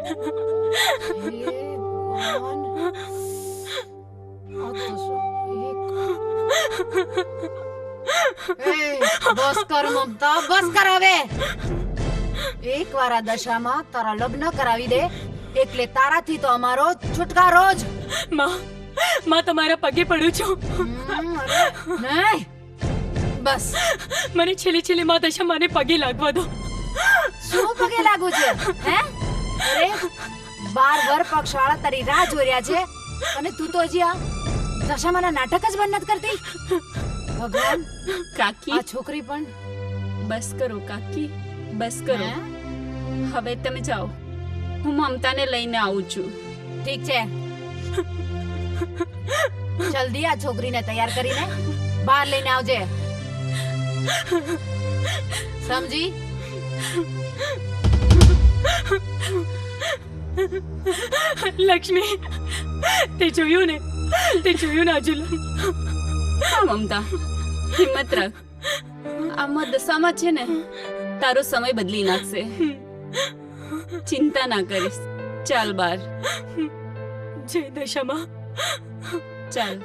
બસ કર મમતા, બસ કર હવે. એકવાર આ દશામાં તારા લગ્ન કરાવી દે એટલે તારાથી તો અમારો છુટકારો જ. માં તમારા પગે પડું છું. નહીં બસ મને છેલ્લી માં દશા મને પગે લાગવા દો. શું પગે લાગુ છે હે? અરે 12 વર પક્ષવાળા તારી રાહ જોઈ રહ્યા છે અને તું તો હજી આ દશામાના નાટક જ બંધ નથી કરતી. ભગવાન કાકી આ છોકરી પણ બસ કરો કાકી, બસ કરો. હવે તમે જાઓ, હું મમતાને લઈને આવું છું. ઠીક છે, જલ્દી આ છોકરીને તૈયાર કરીને બહાર લઈને આવજે, સમજી? લક્ષ્મી, તે જોયું ને આ જુલમ? હા મમતા, હિંમત રાખ. આમાં દશામાં છે ને તારો સમય બદલી નાખશે. ચિંતા ના કરીશ. ચાલ બાર. જય દશામાં. ચાલ.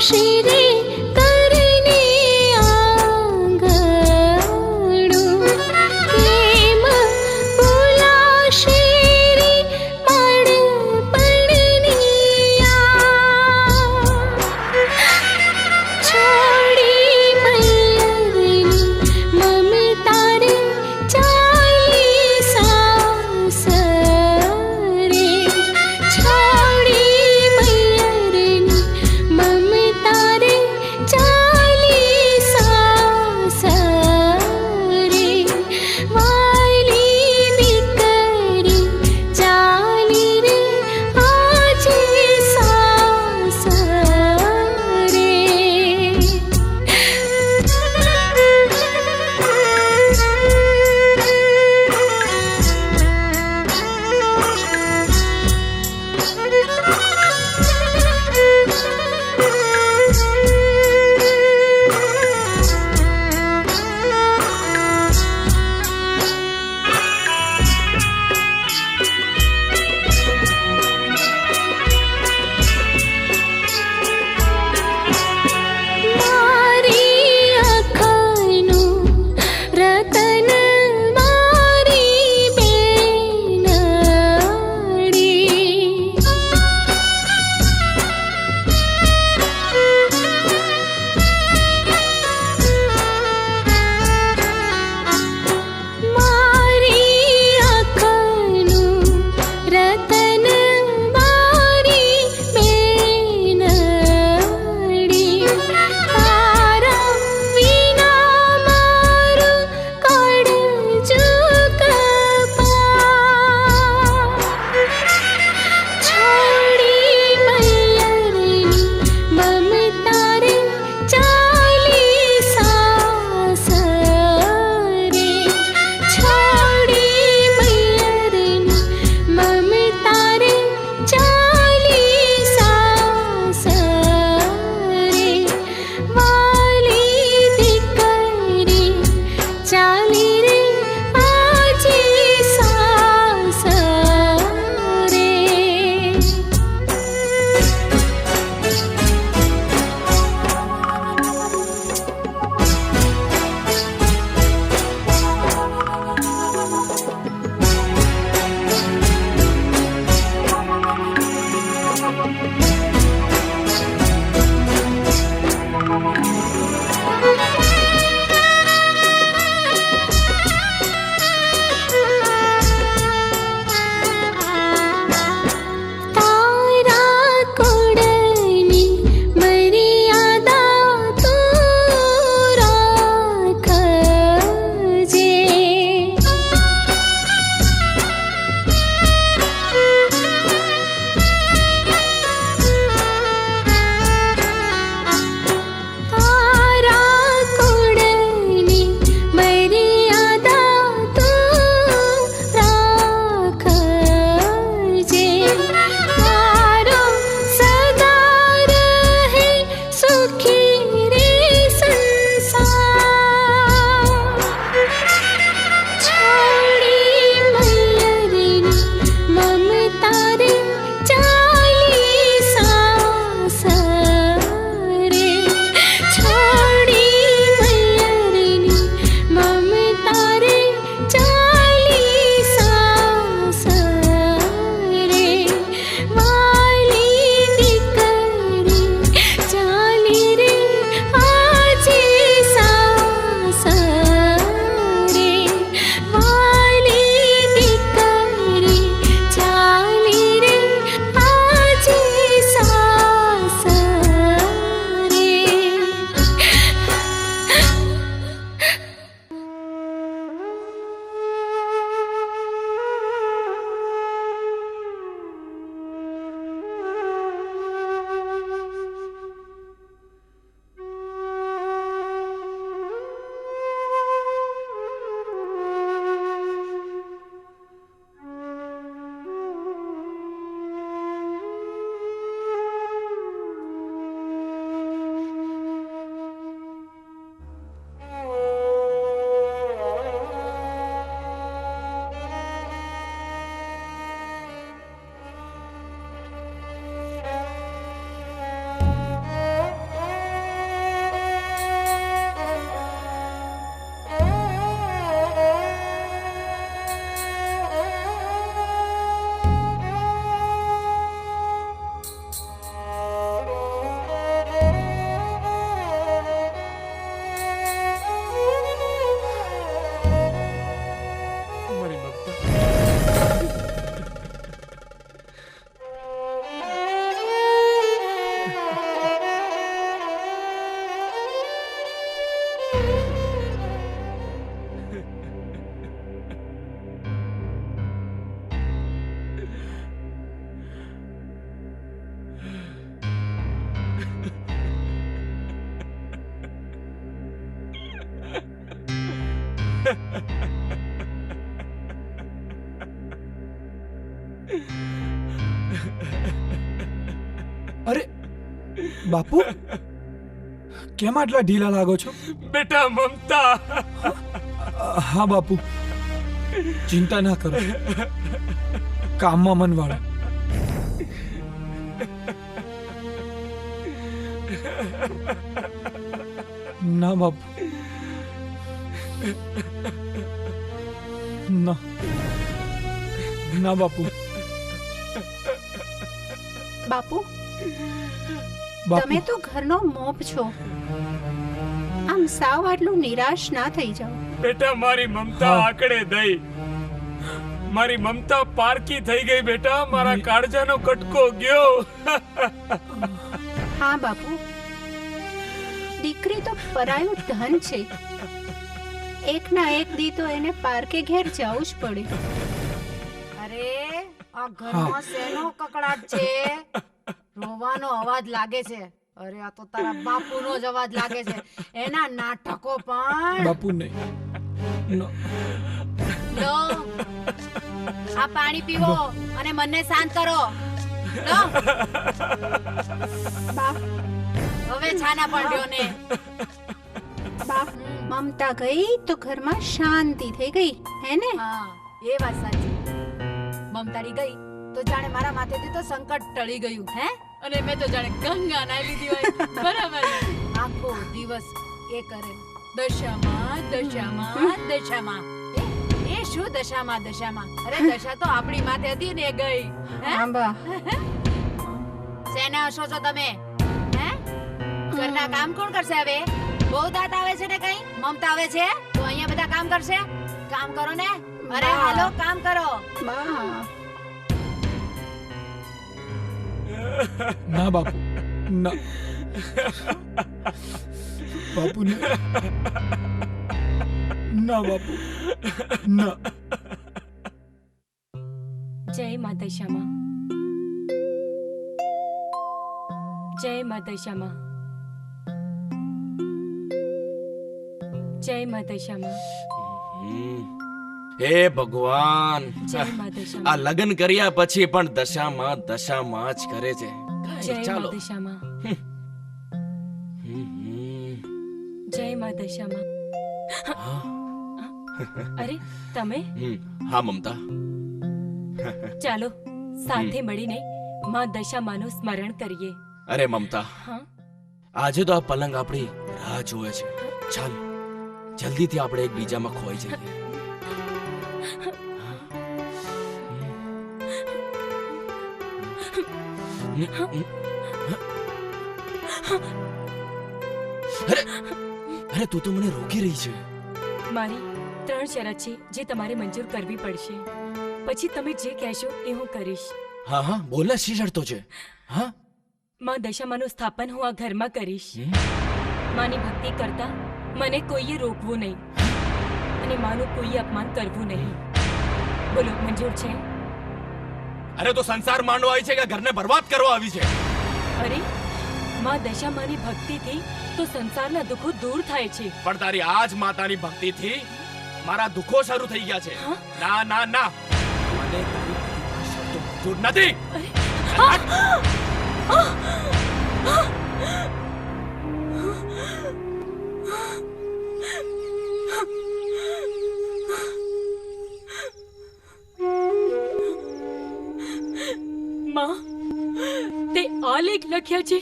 शिरे करने બાપુ કેમ આટલા ઢીલા લાગો છો? બેટા મમતા, હા બાપુ, ચિંતા ના કરો, કામમાં મન વાળો. ના બાપુ, ના ના બાપુ. બાપુ બાપુ તમે તો ઘરનો મોપ છો, આમ સાવ આટલું નિરાશ ના થઈ જાઓ. બેટા મારી મમતા આકડે દઈ, મારી મમતા પારકી થઈ ગઈ બેટા, મારા કાળજાનો કટકો ગયો. હા બાપુ, દીકરી તો પરાયું ધન છે, એક ના એક દી તો એને પારકે ઘેર જવું જ પડે. અરે આ ઘરમાં શેનો કકડાટ છે? રોવાનો અવાજ લાગે છે. અરે આ તો તારા બાપુનો જ અવાજ લાગે છે. એના નાટકો પણ. બાપુ નહીં, લો આ પાણી પીવો અને મનને શાંત કરો. લો બા હવે છાના પડ્યો ને. બા મમતા ગઈ તો ઘરમાં શાંતિ થઈ ગઈ હે ને? હા એ વાત સાચી. મમતાડી ગઈ તો જાણે મારા માથેથી તો સંકટ ટળી ગયું હે, અને મેં તો જાણે ગંગા નાઈ લીધી હોય. બરાબર ને? આખો દિવસ એ કરે દશામાં દશામાં દશામાં. એ શું દશામાં દશામાં? અરે દશા તો આપણી માથે હતી ને એ ગઈ. હા બા. શેના હસો છો તમે? હે ઘરના કામ કોણ કરશે હવે? બહુ દાંત આવે છે ને કઈ? મમતા આવે છે તો અહીંયા બધા કામ કરશે. કામ કરો ને. અરે હાલો કામ કરો. બા ના બાપુ, ના બાપુ, ના બાપુ, ના. જય માતા શ્યામા, જય માતા શ્યામા, જય માતા શ્યામા, હે ભગવાન, જય માતા શ્યામા, આ લગ્ન કર્યા પછી પણ દશામાં દશામાં જ કરે છે. જય ચાલો. માતા શ્યામા, જય માતા શ્યામા. અરે તમે? હા મમતા, ચાલો સાથે મળીને માં દશામાનું સ્મરણ કરીએ. અરે મમતા, હા આજે તો આ પલંગ આપણી રાહ જોવે છે. ચાલ જલ્દીથી આપણે એકબીજામાં ખોવાઈ જઈએ. અરે તું તો મને રોકી રહી છે. મારી 3 શરત છે જે તમારે મંજૂર કરવી પડશે. પછી તમે જે કહેશો એ હું કરીશ. હા હા બોલ ને, શી શરતો છે? હા માં દશામાનું સ્થાપન હું આ ઘરમાં કરીશ. માની ભક્તિ કરતા મને કોઈએ રોકવું નહીં અને માનું કોઈએ અપમાન કરવું નહીં. બોલો મંજૂર છે? અરે તો સંસાર માંડવા આવી છે કે ઘરને બરબાદ કરવા આવી છે? અરે માં દશામાની ભક્તિથી તો સંસારના દુઃખો દૂર થાય છે. પણ તારી આજ માતાની ભક્તિથી મારા દુઃખો શરૂ થઈ ગયા છે. ના ના ના, મને તારી બધી શરતો મંજૂર નથી. માં તે આ લેખ લખ્યા છે.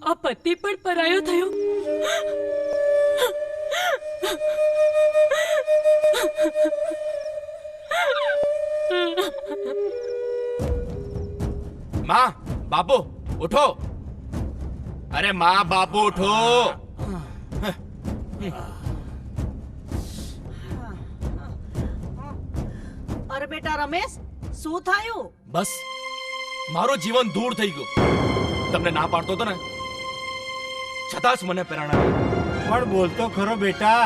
આ પતિ પણ પરાયો થયો. માં બાપુ ઉઠો. અરે માં બાપુ ઉઠો. અરે બેટા રમેશ, શું થયું? બસ મારું જીવન દૂર થઈ ગયું. તમને ના પાડતો હતો ને, છતાં જ મને પ્રેરણા આપી. પણ બોલતો ખરો બેટા,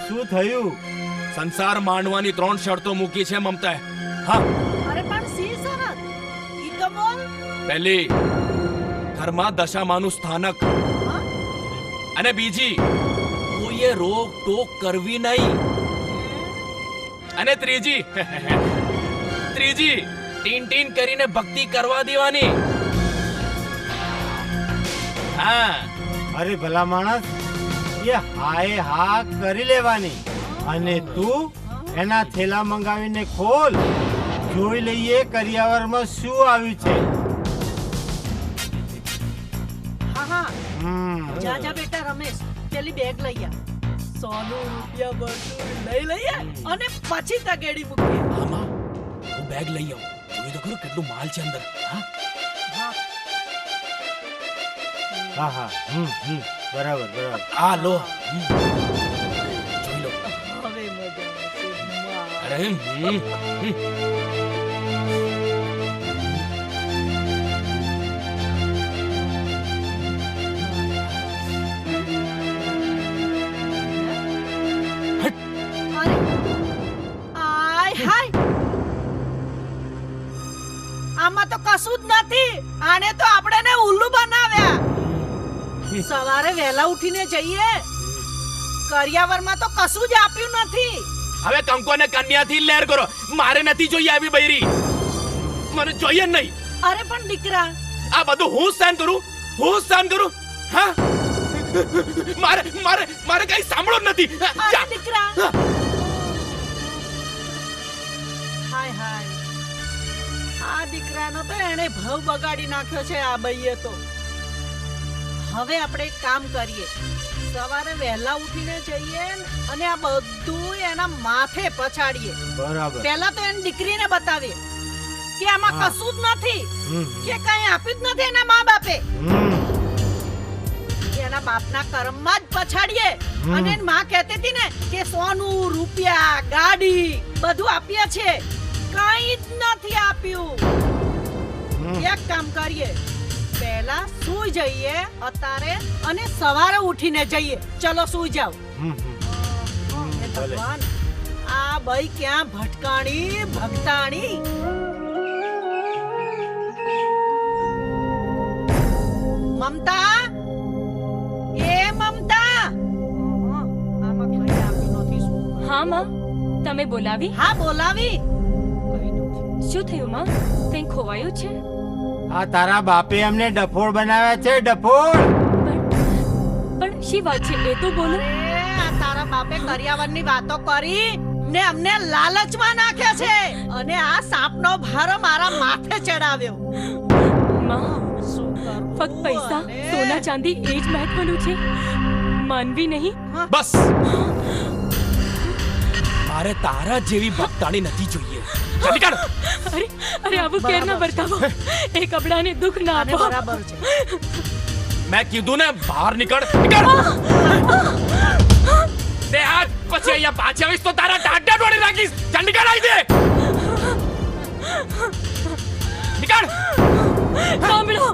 શું થયું? સંસાર માંડવાની 3 શરતો મૂકી છે મમતાએ. હા, અરે પણ સી શરત? ઈ તો બોલ. પહેલી, ઘરમાં દશામાનું સ્થાનક. અને બીજી, કોઈએ રોક ટોક કરવી નહીં. અને ત્રીજી ટીન ટીન કરીને ભક્તિ કરવા દેવાની. હા અરે ભલા માણસ, એ હાય હા કરી લેવાની અને તું એના થેલા મંગાવીને ખોલ, જોઈ લઈએ કરિયાવરમાં શું આવ્યું છે. હા હા હમ. જા જા બેટા રમેશ, પેલી બેગ લઈ આ. સોનું રૂપિયા બધું લઈ લઈએ અને પછી તગેડી મૂકીએ. આમાં હું બેગ લઈ આવું, જોઈ તો ખરો કેટલું માલ છે અંદર. હા હા હા બરાબર બરાબર. આ લો. જોઈ લો. હવે મજા આવશે. અરે આય હાય, આમાં તો કશું જ નથી. આને તો આપણે ને ઉલ્લુ બનાવ્યા. સવારે વહેલા ઉઠીને જઈએ, કરિયાવરમાં તો કશું જ આપ્યું નથી. હવે કંકો ને કન્યાથી લેર કરો. મારે નથી જોઈએ આવી બૈરી, મને જોઈએ જ નહીં. અરે પણ દીકરા, આ બધું હું સહન કરું, હું સહન કરું. હા મારે મારે મારે કઈ સાંભળો જ નથી. અરે દીકરા, હાય હાય, આ દીકરાનો તો એને ભાવ બગાડી નાખ્યો છે આ બઈએ તો. હવે આપણે એક કામ કરીએ, સવારે વહેલા ઉઠીને જઈએ અને આ બધું એના માથે પછાડીએ. બરાબર. પહેલા તો એની દીકરીને બતાવીએ કે આમાં કશું જ નથી, કે કઈ આપ્યું જ નથી એના મા બાપે. એના બાપના કર્મમાં જ પછાડીએ. અને એની માં કહેતી હતી ને કે સોનું રૂપિયા ગાડી બધું આપ્યા છે, કઈ જ નથી આપ્યું. એક કામ કરીએ, પહેલા સૂઈ જઈએ અત્યારે અને સવારે ઉઠીને જઈએ. ચલો સૂઈ જાવ. હે ભગવાન, આ બઈ ક્યાં ભટકાણી ભગતાણી. મમતા, એ મમતા, આમાં કઈ આપ્યું નથી. શું? હા માં, તમે બોલાવી? હા બોલાવી. શું થયું માં? કંઈ ખોવાયું છે? આ તારા બાપે અમને ડફોળ બનાવ્યા છે, ડફોળ. પણ શી વાત છે એ તો બોલો. અરે, આ તારા બાપે કરિયાવરની વાતો કરી ને અમને લાલચમાં નાખ્યા છે અને આ સાપનો ભારો મારા માથે ચડાવ્યો. માં, ફક્ત પૈસા, સોના ચાંદી એ જ મહત્વનું છે, માનવી નહીં. બસ, મારે તારા જેવી ભક્તાણી નથી જોઈએ. નીકળ. અરે અરે, આવું કેર ના વર્તાવો. એ કપડાને દુઃખ ના આપો. બરાબર છે. મેં કીધું ને બહાર નીકળ, નીકળ. તે આજ પછી અહીંયા પાછી આવીશ તો તારા ટાટા ડોળી રાખીશ. ચાલ નીકળ, આવી દે. નીકળ. સાંભળો,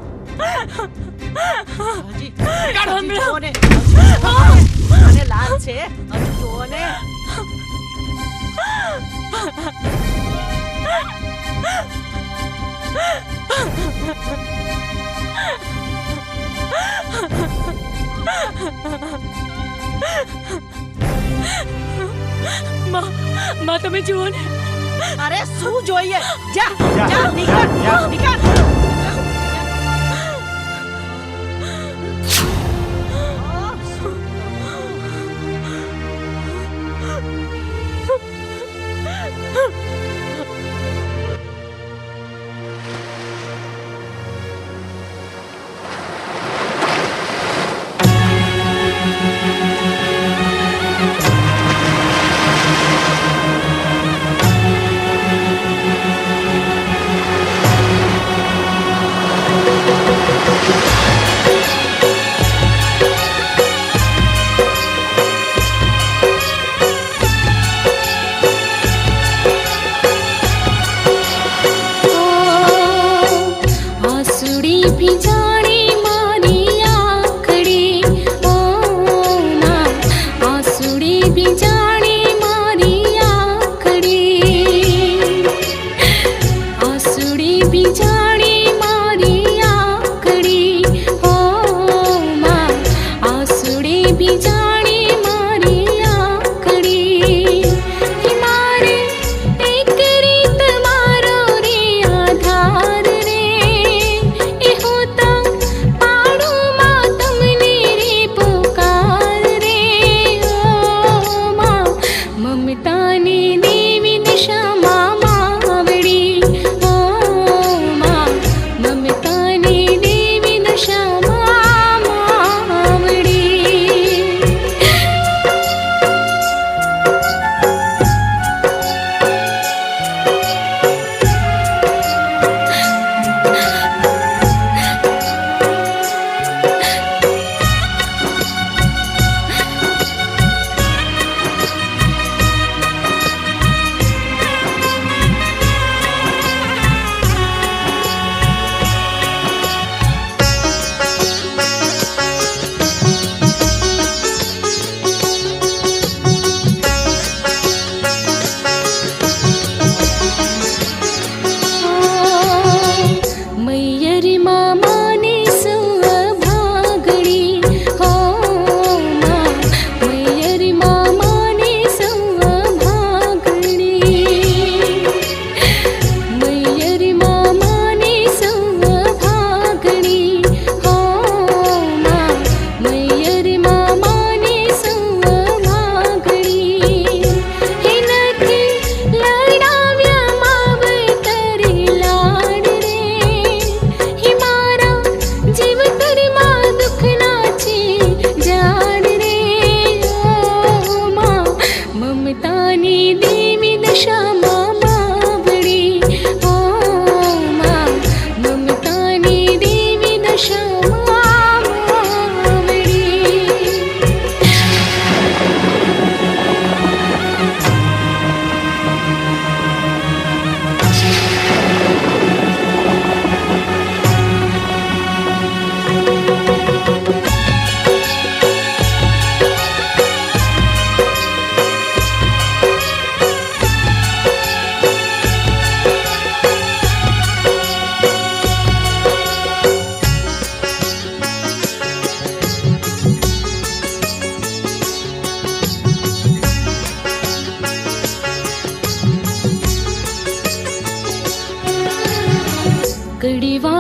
હજી સાંભળો. જુઓ ને, અને લાલ છે. હજી જુઓ ને. માં તમે જુઓ ને. અરે શું જોઈએ? જા જા, જા, નીકળ, જા. નીકળ.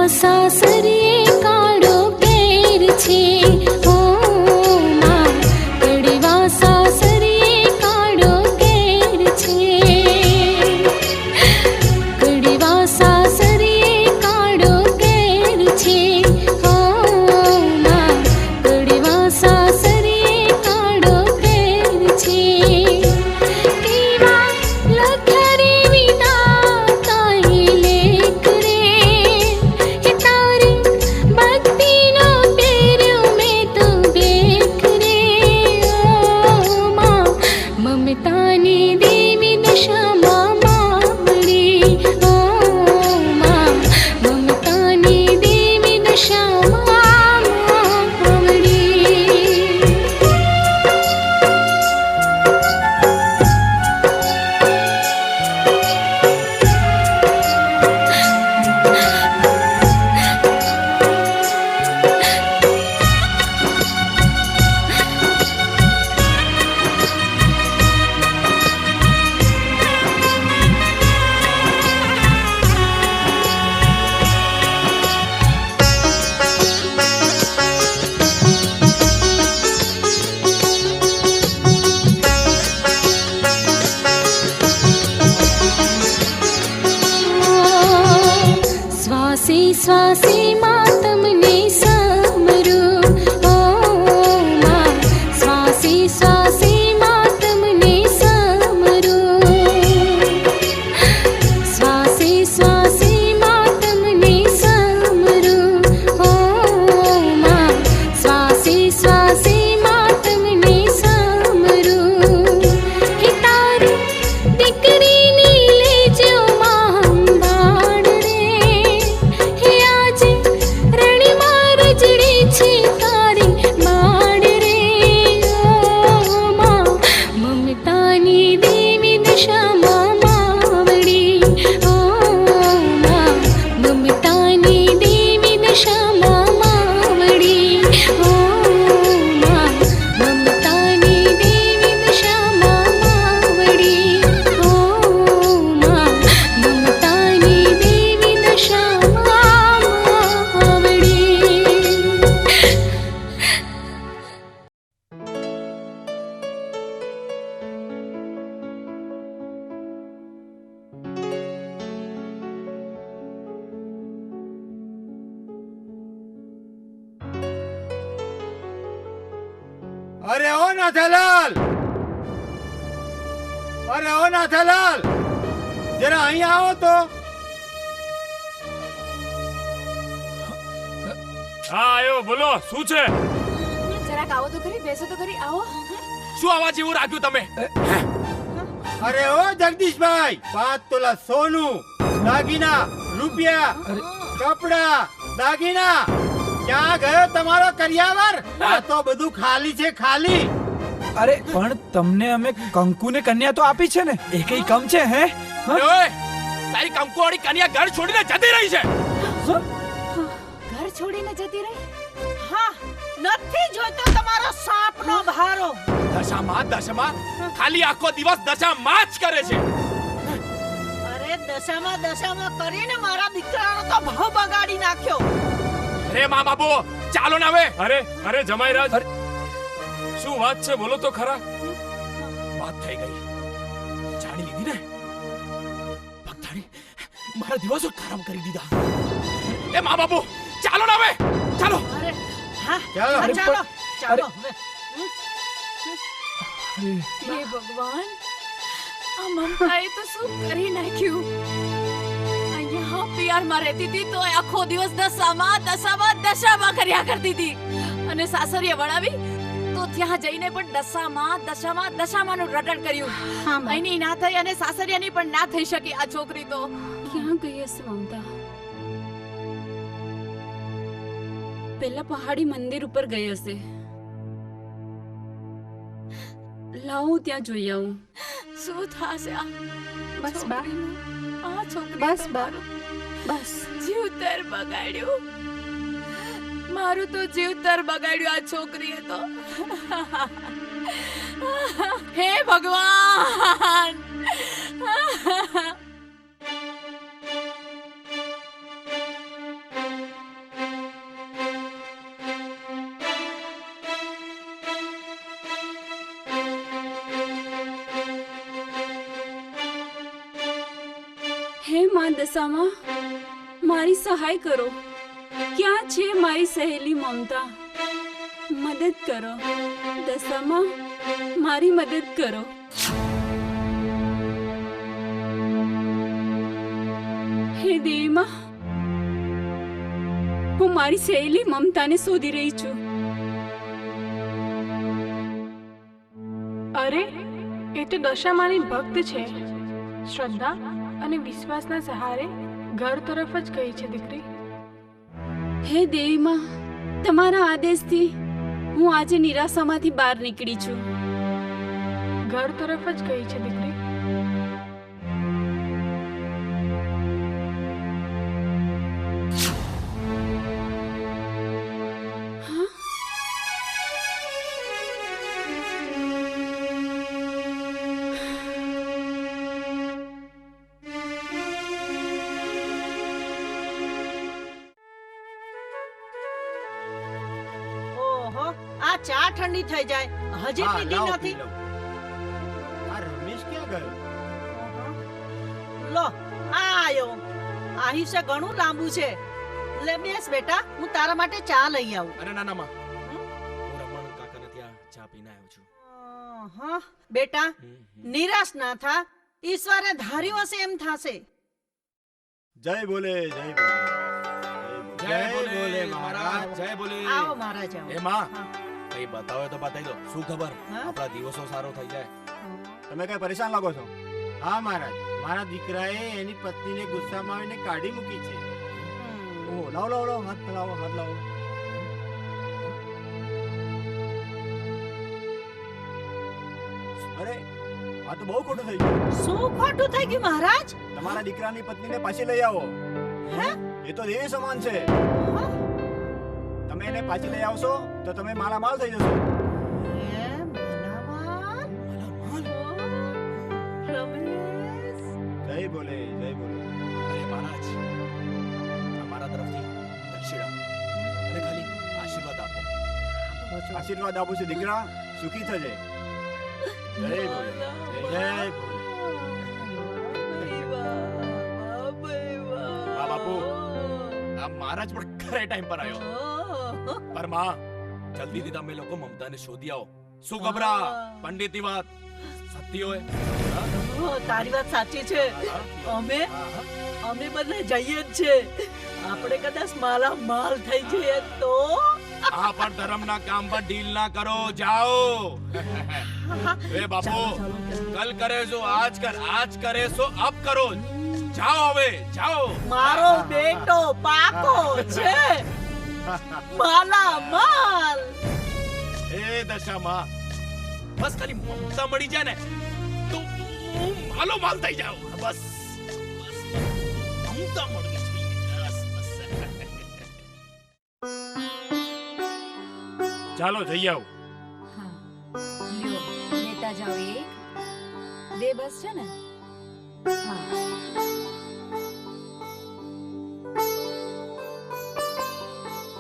સાસરીએ કાળો કેર છે ઓ માં કડવા સાસરીએ કાળો કેર છે કડવા સાસરીએ કાળો કેર છે ઓ માં કડવા સાસરીએ કાળો કેર છે કેવા લખરે વિધાતાએ લેખ રે હે તારી ભક્તિનો પહેર્યો મેં તો દેખ રે ઓ માં મમતાની દેવી દશામાં માવડી ઓ માં મમતાની દેવી દશામાં માવડી શ્વાસે શ્વાસે માં તમને સમરું ઓ માં શ્વાસે શ્વાસે માં તમને સમરું શ્વાસે શ્વાસે માં તમને સમરું ઓ માં શ્વાસે શ્વાસે માં તમને સમરું હે તારી દીકરીની લેજો માં બાળ રે હે આજે રણમાં રજડી છે તારી માડ રે ઓ માં મમતાની દેવી દશામાં માવડી ઓ માં મમતાની દેવી દશામાં માવડી ઓ માં મમતાની દેવી દશામાં માવડી ઓ માં મમતાની દેવી દશામાં માવડી અરે ઓ નાથાલાલ, અરે ઓ નાથાલાલ, જરા અહીં આવો તો. હા આયો, બોલો શું છે? જરાક આવો તો ખરી, બેસો તો ખરી, આવો. શું આવા જેવું રાખ્યું તમે? અરે ઓ જગદીશભાઈ, 5 તોલા સોનું, દાગીના, રૂપિયા, કપડા, દાગીના, ક્યાં ગયો તમારો કરિયાવર? આ તો બધું ખાલી છે, ખાલી. અરે પણ તમને અમે કંકુ ને કન્યા તો આપી છે ને, એ કઈ કમ છે હે? અરે ઓય, તારી કંકુવાળી કન્યા ઘર છોડીને જતી રહી છે. ઘર છોડીને જતી રહી? હા, નથી જોઈતો તમારો સાપનો ભારો. દશામાં ખાલી આખો દિવસ દશામાં જ કરે છે. અરે દશામાં કરીને મારા દીકરાનો તો ભાવ બગાડી નાખ્યો. અરે મા બાપુ, ચાલો ને હવે. અરે જમાઈરાજ, શું વાત છે બોલો તો ખરા. વાત થઈ ગઈ, જાણી લીધી ને. ભક્તાણી મારા દિવસો ખરાબ કરી દીધા. એ મા બાપુ, ચાલો ને હવે, ચાલો. અરે હા, ચાલો. ચાલો ચાલો હવે. હે ભગવાન, આ મમતાએ તો શું કરી નાખ્યું. અહીંયા પિયરમાં રહેતી હતી તો આખો દિવસ દશામાં કર્યા કરતી હતી, અને સાસરીએ વળાવી તો ત્યાં જઈને પણ દશામાંનું રટણ કર્યું. અહીંની ના થઈ અને સાસરિયાની પણ ના થઈ શકી આ છોકરી તો. ક્યાં ગઈ હશે મમતા? પેલા પહાડી મંદિર ઉપર ગઈ હશે. લાવો ત્યાં જોઈ આવું. શું થશે આ? બસ બા, આ છોકરી બસ તો બા, મારું બસ. જીવતર બગાડ્યું. મારું તો જીવતર બગાડ્યું આ છોકરીએ તો. હે ભગવાન, હે માં દશામાં, મારી સહાય કરો. ક્યાં છે મારી સહેલી મમતા? મદદ કરો દશામાં, મારી મદદ કરો. હે દેવી માં, હું મારી સહેલી મમતાને શોધી રહી છું. અરે એ તો દશામાની ભક્ત છે. શ્રદ્ધા અને વિશ્વાસના સહારે ઘર તરફ જ ગઈ છે દીકરી. હે દેવી માં, તમારા આદેશથી હું આજે નિરાશામાંથી બહાર નીકળી છું. ઘર તરફ જ ગઈ છે દીકરી. ઓહો, આ ચા ઠંડી થઈ જાય હજી હા, પીધી લાવો નથી. પી લઉં. આ રમેશ ક્યાં ગયો? લો આ આયો. આહિશે ઘણું લાંબુ છે. લે બેસ બેટા, હું તારા માટે ચા લઈ આવું. અરે ના ના માં, હું રમણ કાકાને ત્યાં ચા પીને આવ્યો છું. હા બેટા, નિરાશ ના થા. ઈશ્વરે ધાર્યું હશે એમ થાશે. જય બોલે જય બોલે જય બોલે મહારાજ, જય બોલે. આવો મહારાજ આવો. એ માં, હા. કઈ બતાવો તો બતાવી દો. શું ખબર હા? આપણા દિવસો સારો થઈ જાય. તમે કઈ પરેશાન લાગો છો? હા મહારાજ, મારા દીકરાએ એની પત્નીને ગુસ્સામાં આવીને કાઢી મૂકી છે. ઓહો, લાવો લાવો લાવો, હાથ લાવો, હાથ લાવો. અરે આ તો બહુ ખોટું થઈ ગયું. શું ખોટું થઈ ગયું મહારાજ? તમારા દીકરાની પત્નીને પાછી લઈ આવો. હે? એ તો દેવી સમાન છે. હા? તમે એને પાછી લઈ આવશો તો તમે માલામાલ થઈ જશો. હે, મનાવાન? રમેશ. જય બોલે જય બોલે. અરે મહારાજ, અમારા તરફથી દક્ષિણા અને ખાલી આશીર્વાદ આપો. આશીર્વાદ આપું છું દીકરા, સુખી થજે. જય બોલે જય બોલે. હા બાપુ, આ મહારાજ પણ ખરે ટાઈમ પર આવ્યો. પર માં, જલ્દીથી તમે લોકો મમતાને શોધી આવો. શું ગભરા? પંડિતની વાત સત્ય હોય. તારી વાત સાચી છે. અમે બંને જઈએ જ છે. આપણે કદાચ માલામાલ થઈ જઈએ તો? આ પણ ધર્મના કામ પર ડીલ ના કરો, જાઓ. એ બાપુ, કલ કરે જો આજ કર, આજ કરે સો અબ કરો. જાઓ હવે, જાઓ. મારો બેટો પાકો છે, માલામાલ. એ દશામાં, બસ ખાલી મમતા મળી જાય ને તો હું માલો માલ થઈ જાઉં. બસ બસ મમતા મળવી જોઈએ. બસ ચાલો જઈ આવો. હા લ્યો, લેતા જાઓ. એક બે બસ છે ને? હા.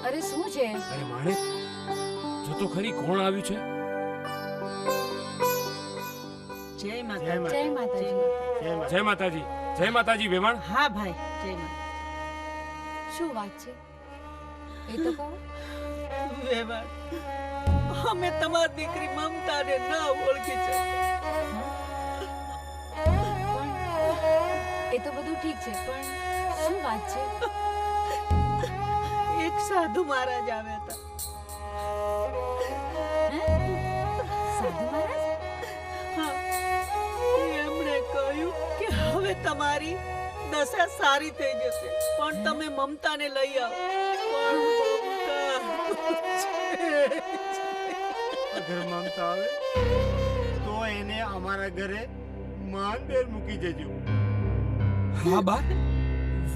અરે શું છે? અરે માણેક, જો તો ખરી કોણ આવ્યું છે? જય જય માતા. માતાજી. જય માતાજી. જય માતાજી વેવાણ. હા ભાઈ, જય માતા. શું વાત છે એ તો કહો. વેવાણ, અમે તમારી દીકરી મમતાને ના ઓળખી છે. એ તો બધું ઠીક છે, પણ શું વાત છે? એક સાધુ મહારાજ આવ્યા હતા. હે? સાધુ મહારાજ? હા, એમણે કહ્યું કે હવે તમારી દશા સારી થઈ જશે, પણ તમે મમતાને લઈ આવો. પણ અગર મમતા આવે તો એને અમારા ઘરે માનદેર મૂકી જજો. હા બા,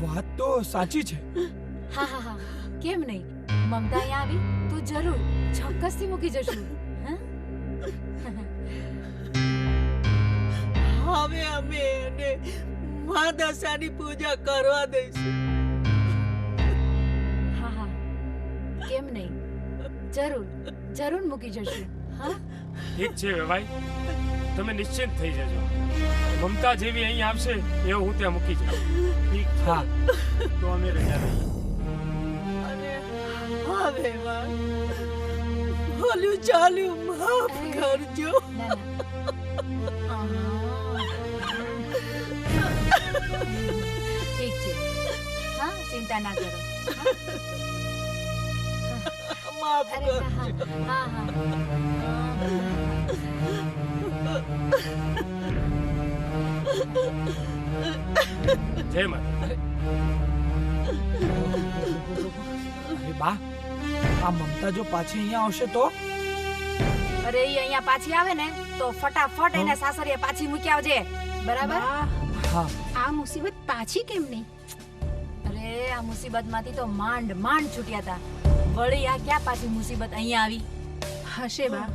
વાત તો સાચી છે. હા હા હા, કેમ નહીં? મમતા અહીંયા આવી તો જરૂર ચોક્કસથી મૂકી જશું. હા? હવે અમે એને મા દશાની પૂજા કરવા દઈશું. હા હા, કેમ નહીં? જરૂર જરૂર મૂકી જશું. હા ઠીક છે વેવાઈ, તમે નિશ્ચિંત થઈ જજો. મમતા જેવી અહીં આવશે એવું હું ત્યાં મૂકી જઈશ. ઠીક છે. હા તો અમે રજા લઈએ. અને હવે માં ભૂલ્યું ચાલ્યું માફ કરજો. ના, ના. ઠીક છે. હા, ચિંતા ના કરો. માફ અરે કરજો. હા, હા, જય માતા. અરે બા આ મમતા જો પાછી અહીંયા આવશે તો અરે ઈ અહીંયા પાછી આવે ને તો ફટાફટ એને સાસરીએ પાછી મૂકી આવજે. બરાબર? વાહ, હા આ મુસીબત પાછી કેમ નહીં? અરે આ મુસીબતમાંથી તો માંડ માંડ છૂટ્યા હતા. વળી આ ક્યાં પાછી મુસીબત અહીંયા આવી? હશે બા,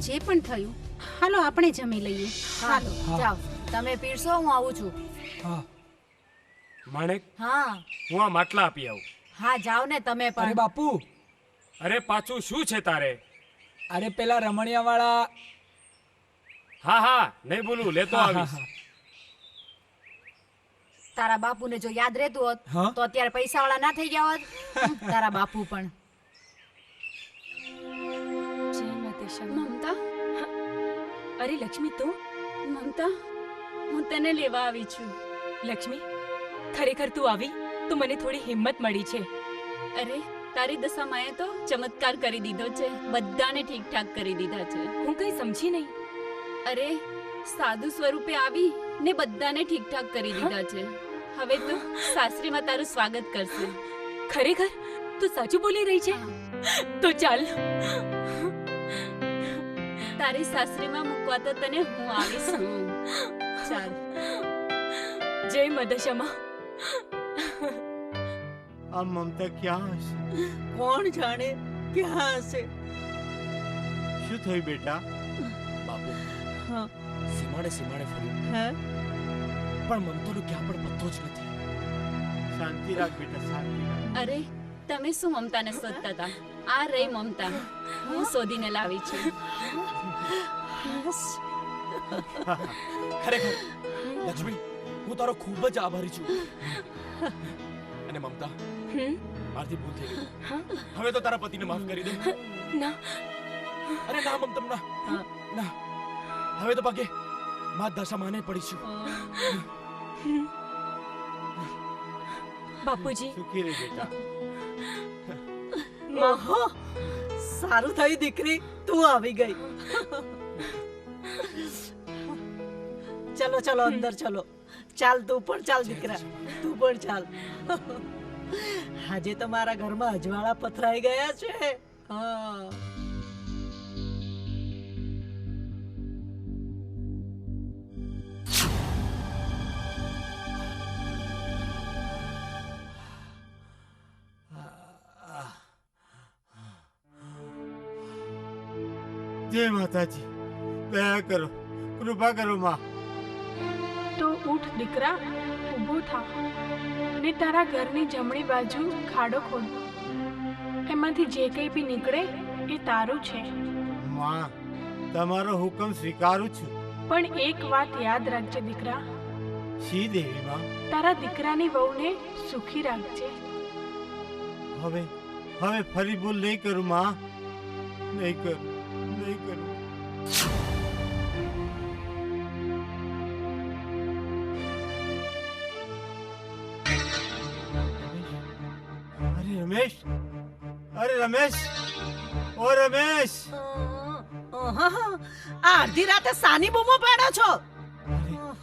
જે પણ થયું હાલો આપણે જમી લઈએ. હાલો હા. જાઓ, તમે પીરસો, હું આવું છું. હા માણેક, હા હું આ માટલા આપી આવું. હા, જાઓ ને તમે અરે પણ. બાપુ અરે પાછું શું છે તારે? અરે પેલા રમણીયા વાળા હા હા, નહીં બોલું, લેતો આવીશ. તારા બાપુને જો યાદ રહેતું હોત હા? તો અત્યારે પૈસા વાળા ના થઈ ગયા હોત. તારા બાપુ પણ. જય માતા. મમતા, અરે લક્ષ્મી, તું? મમતા, હું તને લેવા આવી છું. લક્ષ્મી, ખરેખર તું આવી તો મને થોડી હિંમત મળી છે. અરે તારી દશામાએ તો ચમત્કાર કરી દીધો છે. બધાને ઠીક ઠાક કરી દીધા છે. હું કઈ સમજી નહીં. અરે સાધુ સ્વરૂપે આવી ને બધાને ઠીક ઠાક કરી દીધા છે. હવે તો સાસરીમાં તારું સ્વાગત કરશે. ખરેખર તું સાચું બોલી રહી છે? તો ચાલ. તારી સાસરીમાં મૂકવા તો તને હું આવીશ. ચાલ. જય મદશામાં. આ મમતા ક્યાં હશે? કોણ જાણે ક્યાં હશે? શું થયું બેટા? બાપુ હા. સીમાડે ફર્યું હે? પણ મમતાનો ક્યાં પણ પત્તો જ નથી. શાંતિ રાખ બેટા, શાંતિ રાખ. અરે તમે શું મમતાને શોધતા હતા? આ રહી મમતા, હું શોધીને લાવી છું. ખરેખર લક્ષ્મી, હું તારો ખૂબ જ આભારી છું. અને મમતા, મારથી ભૂલ થઈ ગઈ. હવે તો તારા પતિને માફ કરી દે. ના. અરે ના મમતમ, ના ના. હવે તો પગે માત દશા માને પડીશું. બાપુજી, સુખી રહે બેટા. ઓહો, સારું થયું દીકરી, તું આવી ગઈ. ચલો ચલો અંદર ચલો. ચાલ, તું પણ ચાલ દીકરા, તું પણ ચાલ. આજે તો મારા ઘરમાં અજવાળા પથરાઈ ગયા છે. હા. જય માતાજી, દયા કરો, કૃપા કરો માં. તો ઉઠ દીકરા, ઊભો થા ને તારા ઘરની જમણી બાજુ ખાડો ખોદ. એમાંથી જે કંઈ બી નીકળે એ તારું છે. માં, તમારો હુકમ સ્વીકારું છું. પણ એક વાત યાદ રાખજે દીકરા, શી દેવી માં? તારા દીકરાની વહુને સુખી રાખજે. હવે હવે ફરી ભૂલ નહીં કરું માં. નહીં કરું, નહીં કરું. અરે રમેશ, અરે રમેશ, ઓ રમેશ. આ અડધી રાતે સાની બૂમો પાડો છો?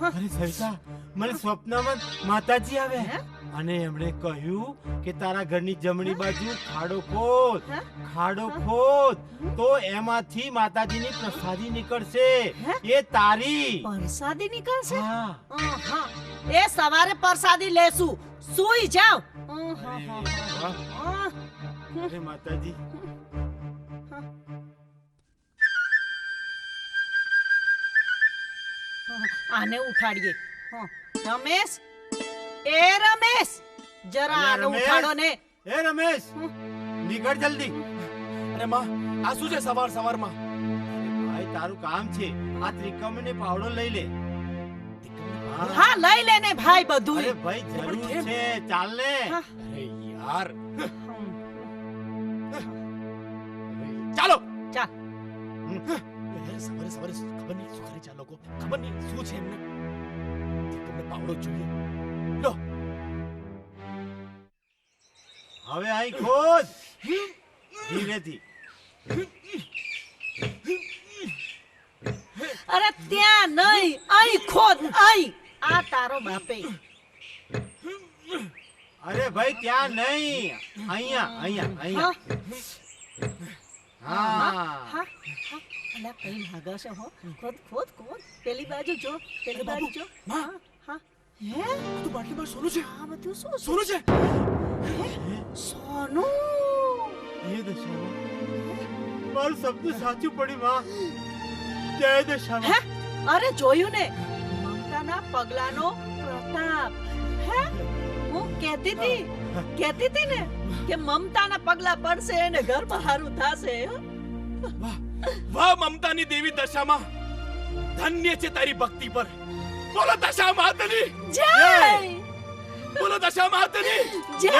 અરે સરિતા, મને સ્વપ્નમાં માતાજી આવે અને એમણે કહ્યું કે તારા ઘરની જમણી બાજુ ખાડો ખોદ, ખાડો ખોદ, તો એમાંથી માતાજીની પ્રસાદી નીકળશે. એ તારી પરસાદી નીકળશે? હા. આહા. એ સવારે પરસાદી લેશું. સૂઈ જાવ. અરે માતાજી. આને ઉઠાડીએ. રમેશ, એ રમેશ, જરા આને રમેશ! ઉઠાડો ને. એ રમેશ, નીકળ જલ્દી. અરે માં, આ શું છે સવાર સવારમાં? ભાઈ તારું કામ છે, આ ત્રિકમણી પાવડો લઈ લે. હા લઈ લે ને ભાઈ બધું. અરે ભાઈ જરૂર છે, ચાલ ને. અરે યાર ચાલો ચાલ. સવારે સવારે ખબર નહીં શું કરે છે આ લોકો, ખબર નહીં શું છે એમને. તમને પાવડો જોઈએ. લો હવે અહીં ખોદ ધીરેથી. અરે ત્યાં નહીં, અહીં ખોદ, અહીં. આ તારો બાપે. અરે ભાઈ ત્યાં નહીં, અહીંયા અહીંયા અહીંયા. હા હા અલા કઈ ભાગા છે હો. ખોદ ખોદ ખોદ. પેલી બાજુ જો, પેલી બાજુ જો. હા હા. હે તું બાટલીમાં સોનું છે. આ બધું શું છે? સોનું છે. સોનું. એ દશામાં મારું સપનું સાચું પડ્યું માં. જય દશામાં. હે અરે જોયું ને મમતાના પગલાનો પ્રતાપ. હે હું કહેતી હતી ને કે મમતાના પગલા પડશે અને ઘરમાં હારું થાશે. વાહ મમતાની દેવી દશામાં, ધન્ય છે તારી ભક્તિ પર. બોલો દશા માતની જય. બોલો દશા માતની જય.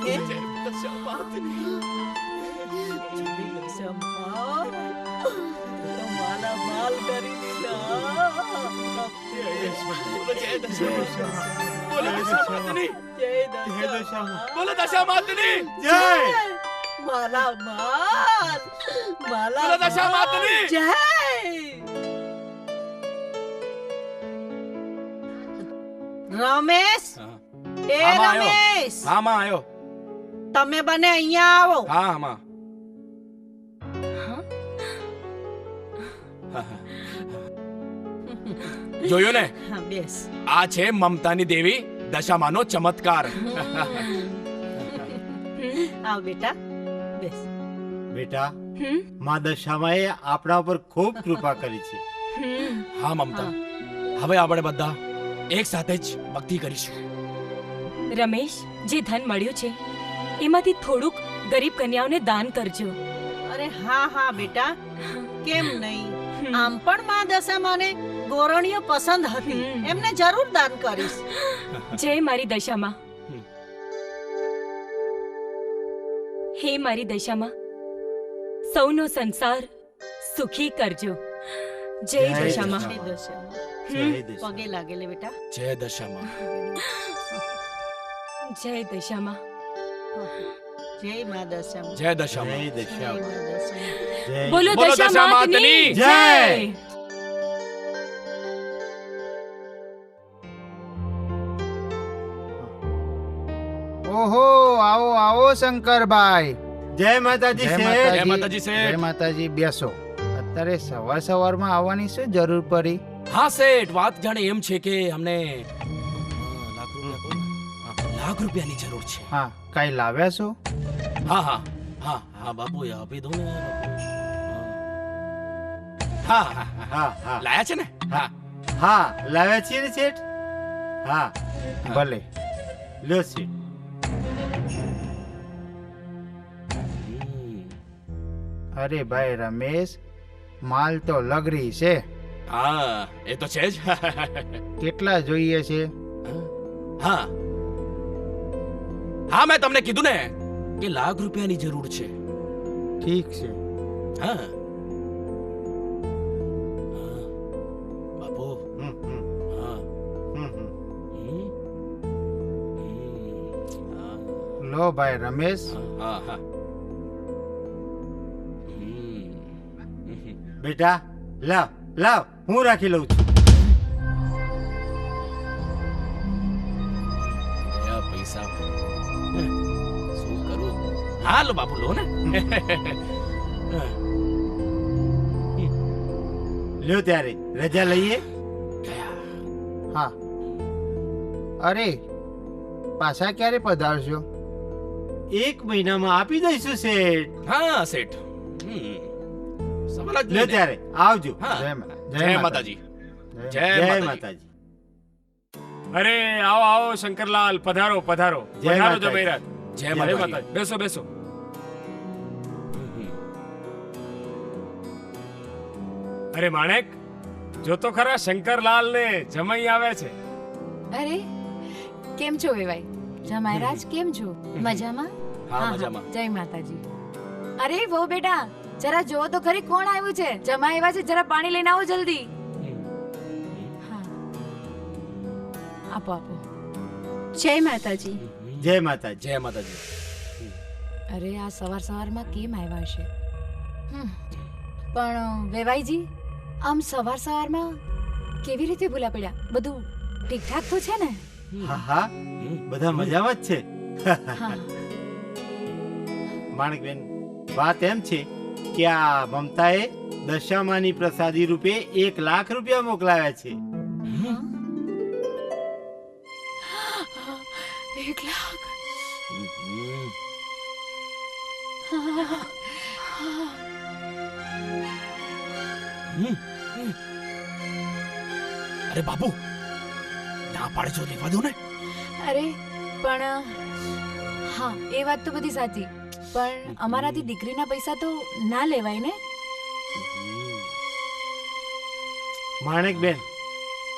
જય દશા માતની. મારા માલ કરી બોલો જય દશા. બોલો દશા માતની. જય દશામાં. બોલો દશા માતની. જય. મારા માલ. બોલો દશા માતની. જય. રમેશ, એ આમાં આવ્યો. રમેશ, હા માં આવ્યો. તમે બને અહીંયા આવો. હા માં. જોયું ને, હા બેસ. આ છે મમતાની દેવી દશામાનો ચમત્કાર. આવ બેટા બેસ. બેટા માં દશામાએ આપણા ઉપર ખૂબ કૃપા કરી છે. હા મમતા, હવે આપણે બધા એક સાથે જ ભક્તિ કરીશું. રમેશ, જે ધન મળ્યું છે એમાંથી થોડુંક ગરીબ કન્યાઓને દાન કરજો. અરે હા હા બેટા, કેમ નહીં. આમ પણ માં દશામાને ગોરણીઓ પસંદ હતી, એમને જરૂર દાન કરીશ. જય મારી દશામાં. હે મારી દશામાં, સૌનો સંસાર સુખી કરજો. જય જય દશામાં. જય દશામાં. જય દશામાં. પગે લાગે લે બેટા. જય દશામાં. જય દશામાં. જય માં દશામાં. જય દશામાં. જય જય દશામાં. માં દશામાં. જય. બોલો બોલો દશા દશા માતની માતની જય. ઓહો, આવો આવો શંકરભાઈ. જય માતાજી જય શેઠ. જય માતાજી શેઠ. જય માતાજી. બેસો. અત્યારે સવારમાં આવવાની શું જરૂર પડી? હા શેઠ, વાત જાણે એમ છે કે અમને લાખ રૂપિયાની જરૂર છે. હા, કઈ લાવ્યા છો? હા હા હા હા બાપુ, આપી દો ને બાપુ. હા હા હા હા લાયા છે ને. હા હા લાવ્યા છીએ ને શેઠ. હા ભલે. લ્યો શેઠ. અરે ભાઈ રમેશ, માલ તો લગરી છે. હા એ તો છે જ. કેટલા જોઈએ છે? હા હા, મેં તમને કીધું ને કે લાખ રૂપિયાની જરૂર છે. ઠીક છે. હા બાપુ. હમ, હમ, હા હમ, હમ. હા લો ભાઈ રમેશ. હા હા. બેટા લાવ લાવ, હું રાખી લઉં છું. ગયા પૈસા. શું કરું? હા લો બાપુ, લો ને. લ્યો ત્યારે રજા લઈએ. હા. અરે, પાછા ક્યારે પધારશો? 1 મહિનામાં આપી દઈશું શેઠ. હા શેઠ. સવાલ જ લ્યો નહીં ને. ત્યારે આવજો. હા. જય જય માતાજી. જય જય માતાજી. માતાજી. અરે આવો આવો શંકરલાલ, પધારો પધારો. જય પધારો માતાજી. જમેરાત. જય જય માતાજી. માતાજી. બેસો બેસો. અરે માણેક, જો તો ખરા શંકરલાલ ને જમાઈ આવે છે. અરે કેમ છો વેવાઈ? જમાઈરાજ કેમ છો? મજામાં? હા, મજામાં. જય માતાજી. અરે વો બેટા, જરા જોવો તો ખરી કોણ આવ્યું છે. જમાઈ આવ્યા છે, જરા પાણી લઈને આવો જલ્દી. હા, આપો આપો. જય માતાજી. જય માતાજી. જય માતાજી. અરે આ સવાર સવારમાં કેમ આવ્યા છે? પણ વેવાઈજી, આમ સવાર સવારમાં કેવી રીતે ભૂલા પડ્યા? બધું ઠીકઠાક તો છે ને? હા હા, બધા મજામાં જ છે. હા. માણેકબેન, વાત એમ છે કે આ મમતાએ દશામાની પ્રસાદી રૂપે 1 લાખ રૂપિયા મોકલાવ્યા છે. 1 લાખ? અરે બાપુ, ના પાડે છો લેવા દો ને. અરે પણ હા, એ વાત તો બધી સાચી, પણ અમારાથી દીકરીના પૈસા તો ના લેવાય ને. માણેકબેન,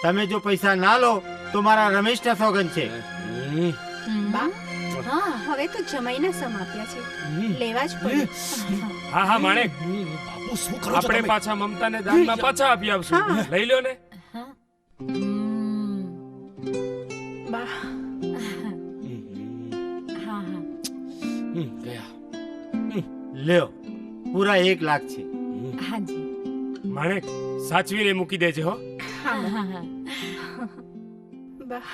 તમે જો પૈસા ના લો તો મારા રમેશના સોગન છે. બા, હા, હવે તો જમાઈના સમ આપ્યા છે, લેવા જ પડે. હા હા માણેક, બાપુ શું કરો છો આપણે તમે? પાછા મમતાને દાનમાં પાછા આપી આવશું. હા. લઈ લો ને. બા, હા હા. ગયા. લ્યો, પૂરા 1 લાખ છે. હાજી. માણેક, સાચવીને મૂકી દેજે હો. હા હા. બા,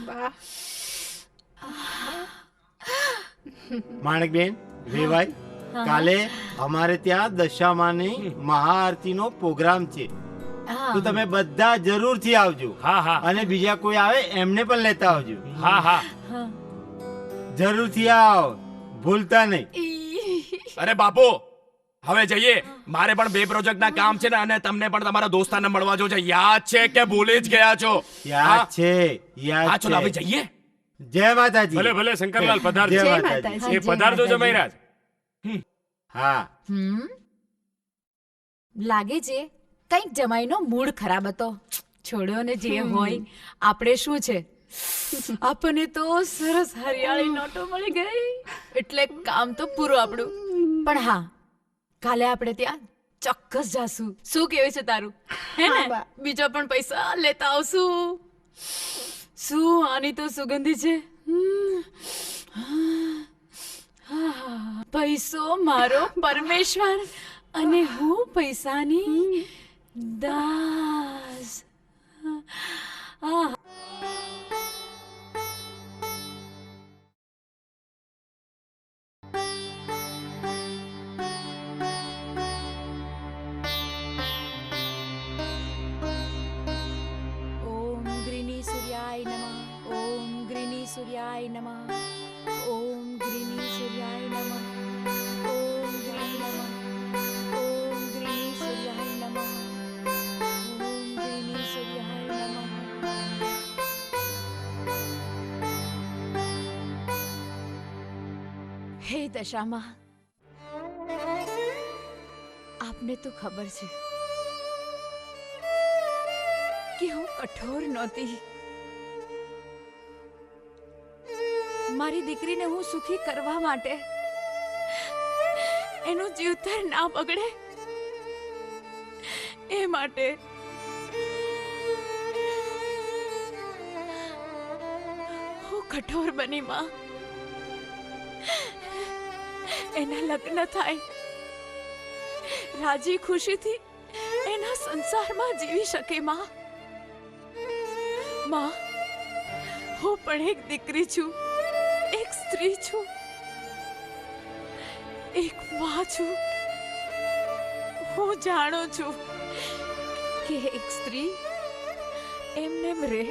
બા. માણેકબેન, વેવાઈ, કાલે અમારે ત્યાં દશામાની મહાઆરતીનો પ્રોગ્રામ છે, તો તમે બધા જરૂરથી આવજો. હા હા. અને બીજા કોઈ આવે એમને પણ લેતા આવજો. હા હા. જરૂરથી આવ, ભૂલતા નહીં. અરે બાપુ, હવે જઈએ. મારે પણ 2 પ્રોજેક્ટના કામ છે ને, અને તમને પણ તમારા દોસ્તાને મળવા જો છે. યાદ છે કે ભૂલી જ ગયા છો? યાદ છે, યાદ હા, ચલો હવે છે. જઈએ. જય માતાજી. ભલે ભલે શંકરલાલ, પધારજો. જય જય માતાજી. માતાજી. એ પધારજો જમાઈરાજ. હા, લાગે છે કંઈક જમાઈનો મૂડ ખરાબ હતો. છોડ્યો ને જે હોય, આપણે શું છે, આપણને તો સરસ હરિયાળી નોટો મળી ગઈ એટલે કામ તો પૂરું આપણું. પણ હા, કાલે આપણે ત્યાં ચોક્કસ જાશું. શું કહેવું છે તારું? હે ને? હા, બા. બીજા પણ પૈસા લેતા આવશું. શું આની તો સુગંધી છે. પૈસો મારો પરમેશ્વર અને હું પૈસાની દાસ. ઓમ ગ્રીની સૂર્યાય નમઃ. ઓમ ગ્રીની સૂર્યાય નમઃ. ઓમ ગ્રીની સૂર્યાય નમઃ. ઓમ ગ્રીની નમઃ. ઓમ ગ્રીની સૂર્યાય નમઃ. ઓમ ગ્રીની સૂર્યાય નમઃ. હે દશામાં, આપને તો ખબર છે કે હું કઠોર નહોતી. મારી દીકરીને હું સુખી કરવા માટે, એનું જીવતર ના બગડે એ માટે હું કઠોર બની. માં, એના લગ્ન થાય, રાજી ખુશીથી એના સંસારમાં જીવી શકે. માં, માં, હું પણ એક દીકરી છું, એક સ્ત્રી છું, એક માં છું. હું જાણું છું કે એક સ્ત્રી એમને રહે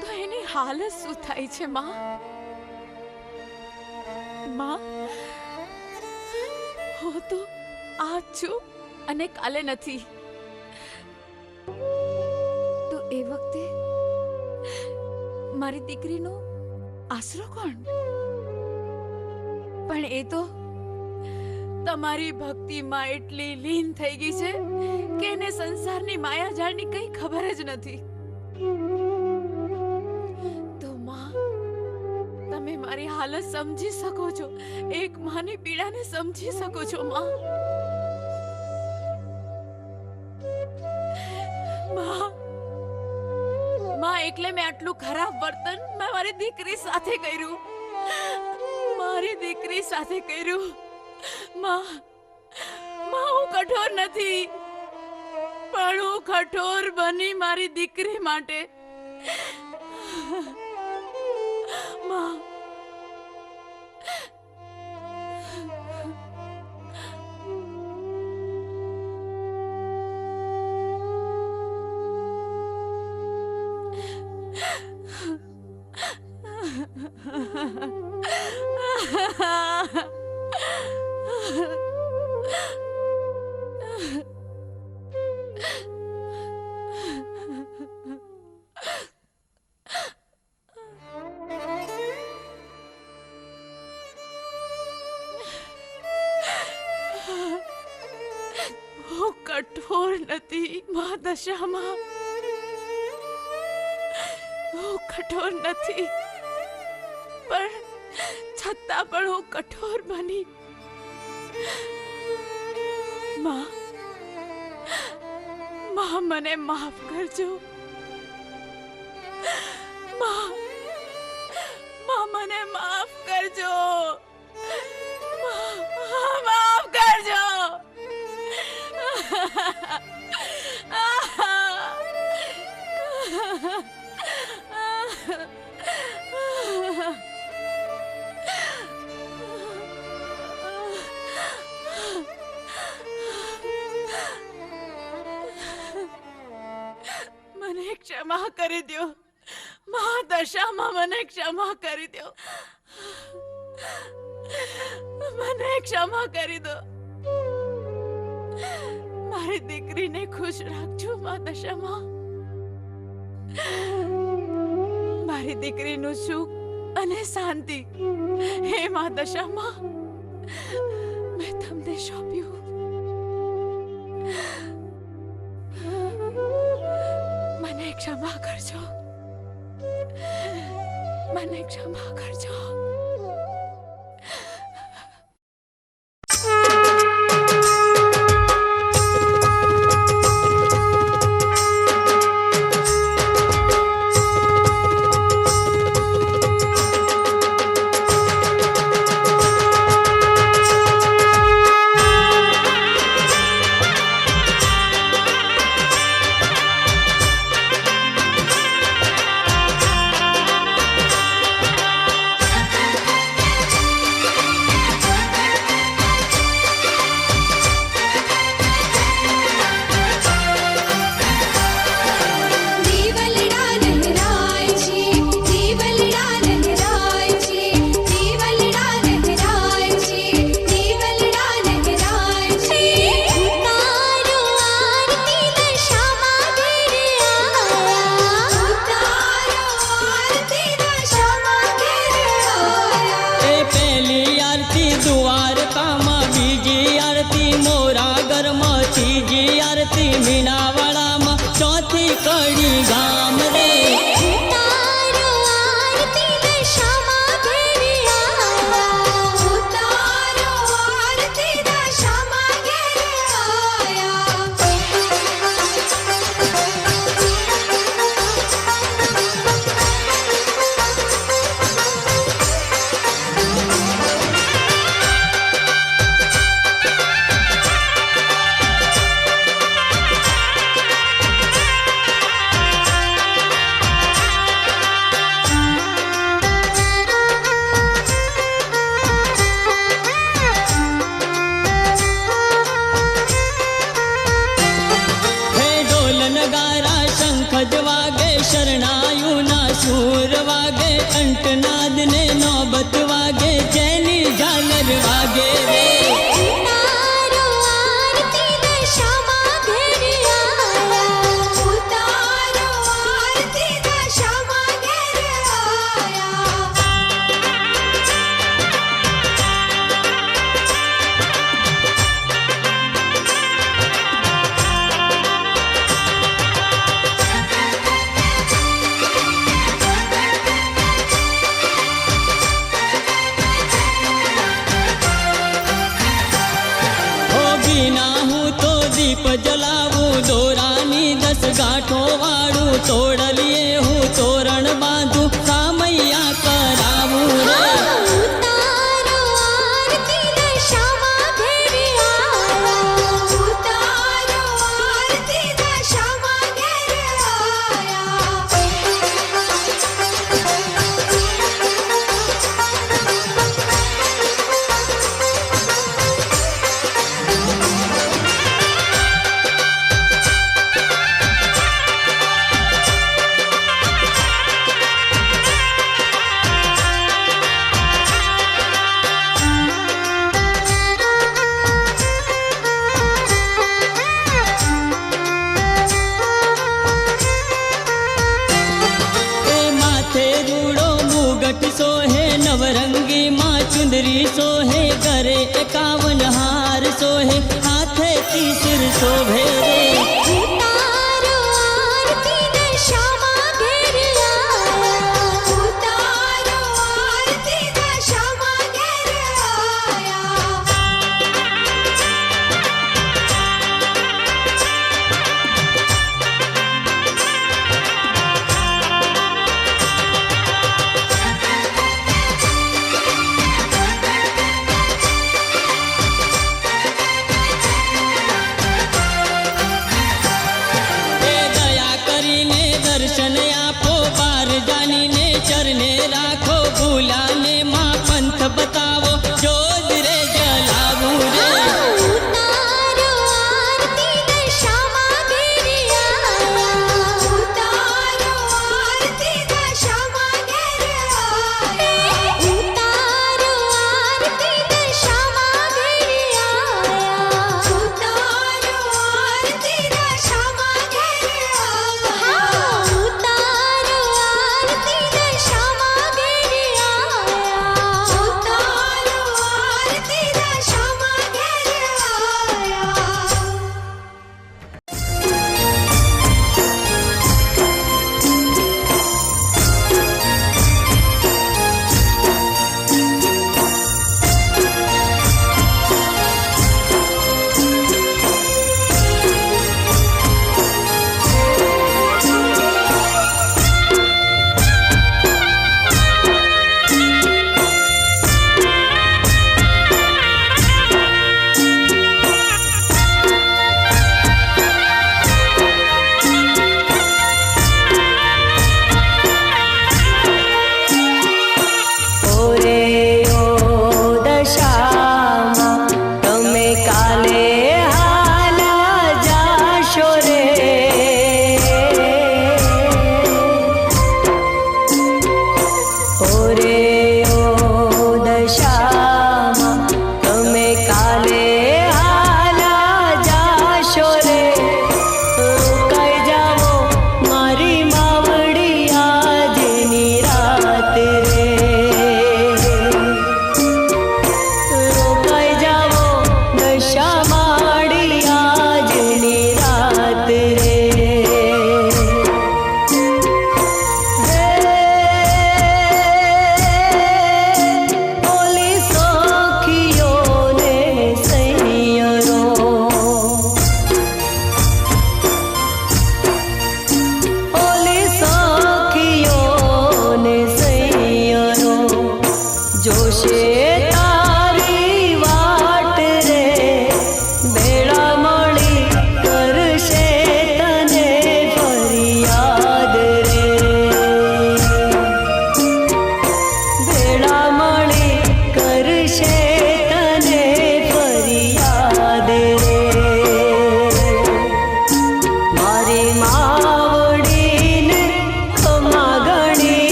તો એની હાલત શું થાય છે. માં, માં, હું તો આજ છું અને કાલે નથી. તો એ વખતે મારી દીકરીનો આશરો કોણ? પણ એ તો તમારી ભક્તિમાં એટલી લીન થઈ ગઈ છે કે એને સંસારની માયાજાળની કઈ ખબર જ નથી. તો માં, તમે મારી હાલત સમજી શકો છો, એક માની પીડાને સમજી શકો છો માં. માં એટલે મેં આટલું ખરાબ વર્તન મેં મારી દીકરી સાથે કર્યું, મારી દીકરી સાથે કર્યું. માં, હું કઠોર નથી, પણ હું કઠોર બની મારી દીકરી માટે. માં, હું કઠોર નથી મા દશામાં, હું કઠોર નથી, પણ છતાં પણ હું કઠોર બની. માં, મને માફ કરજો. માં, મને માફ કરજો. માફ કરજો. મને ક્ષમા કરી દો મા દશામાં, મને ક્ષમા કરી દો, મને ક્ષમા કરી દો. મારી દીકરીને ખુશ રાખજો મા દશામાં. મારી દીકરીનું સુખ અને શાંતિ હે મા દશામાં મેં તમને સોંપ્યું. મને ક્ષમા કરજો, મને ક્ષમા કરજો. જાઉં તોડલીએ હું તોરણ બાંધું સામૈયા કરાવું રે ઉતારો આરતી દશામાં ઘેર આયા ઉતારો આરતી દશામાં ઘેર એ માથે રૂડો મુગટ સોહે નવરંગી માં ચુંદરી સોહે કરે 51 હાર સોહે હાથે ત્રિશુળ શોભે રે ઉતારો આરતી દશામાં ઘેર આયા ઉતારો આરતી દશામાં ઘેર આયા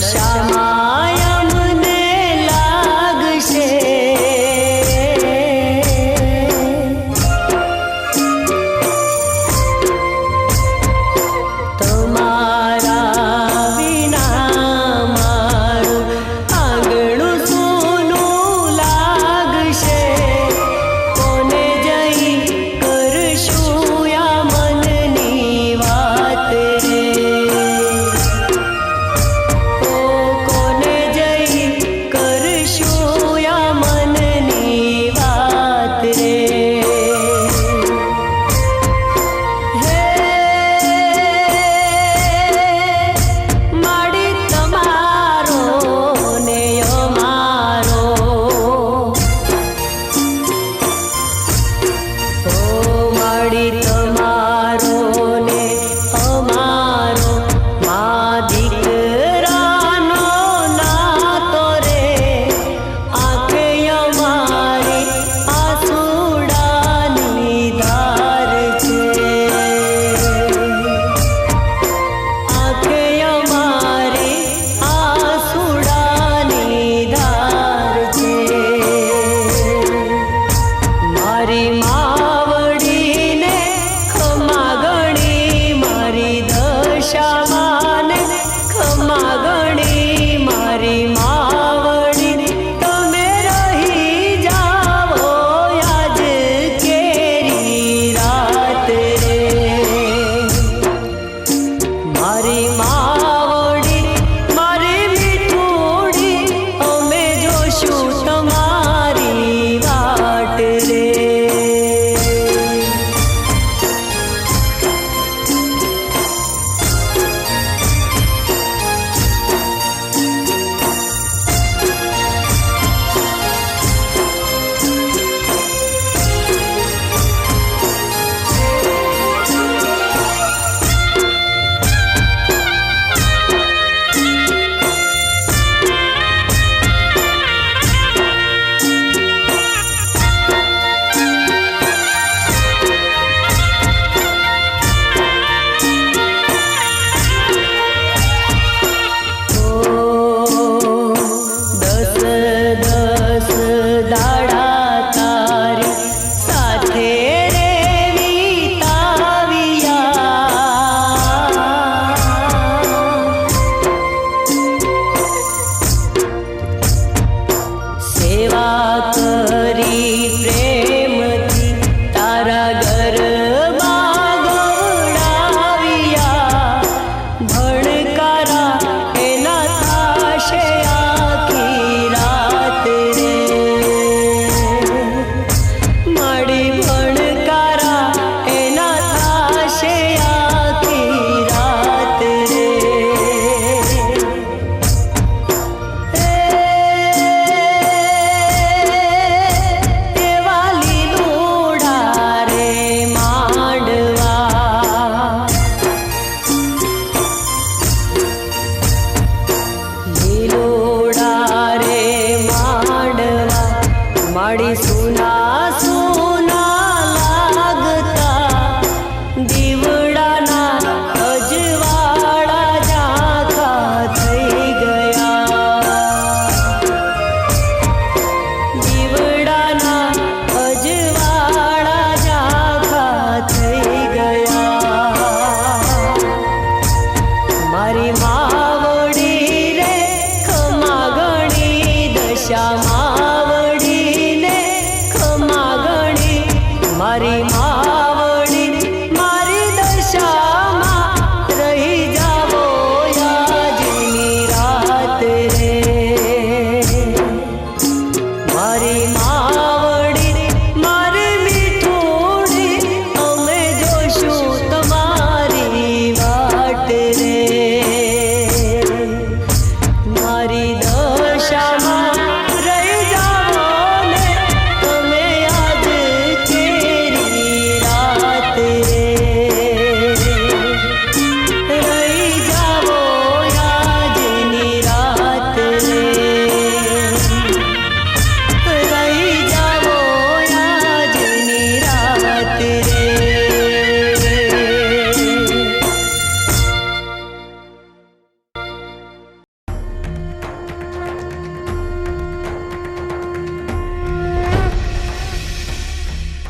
દશા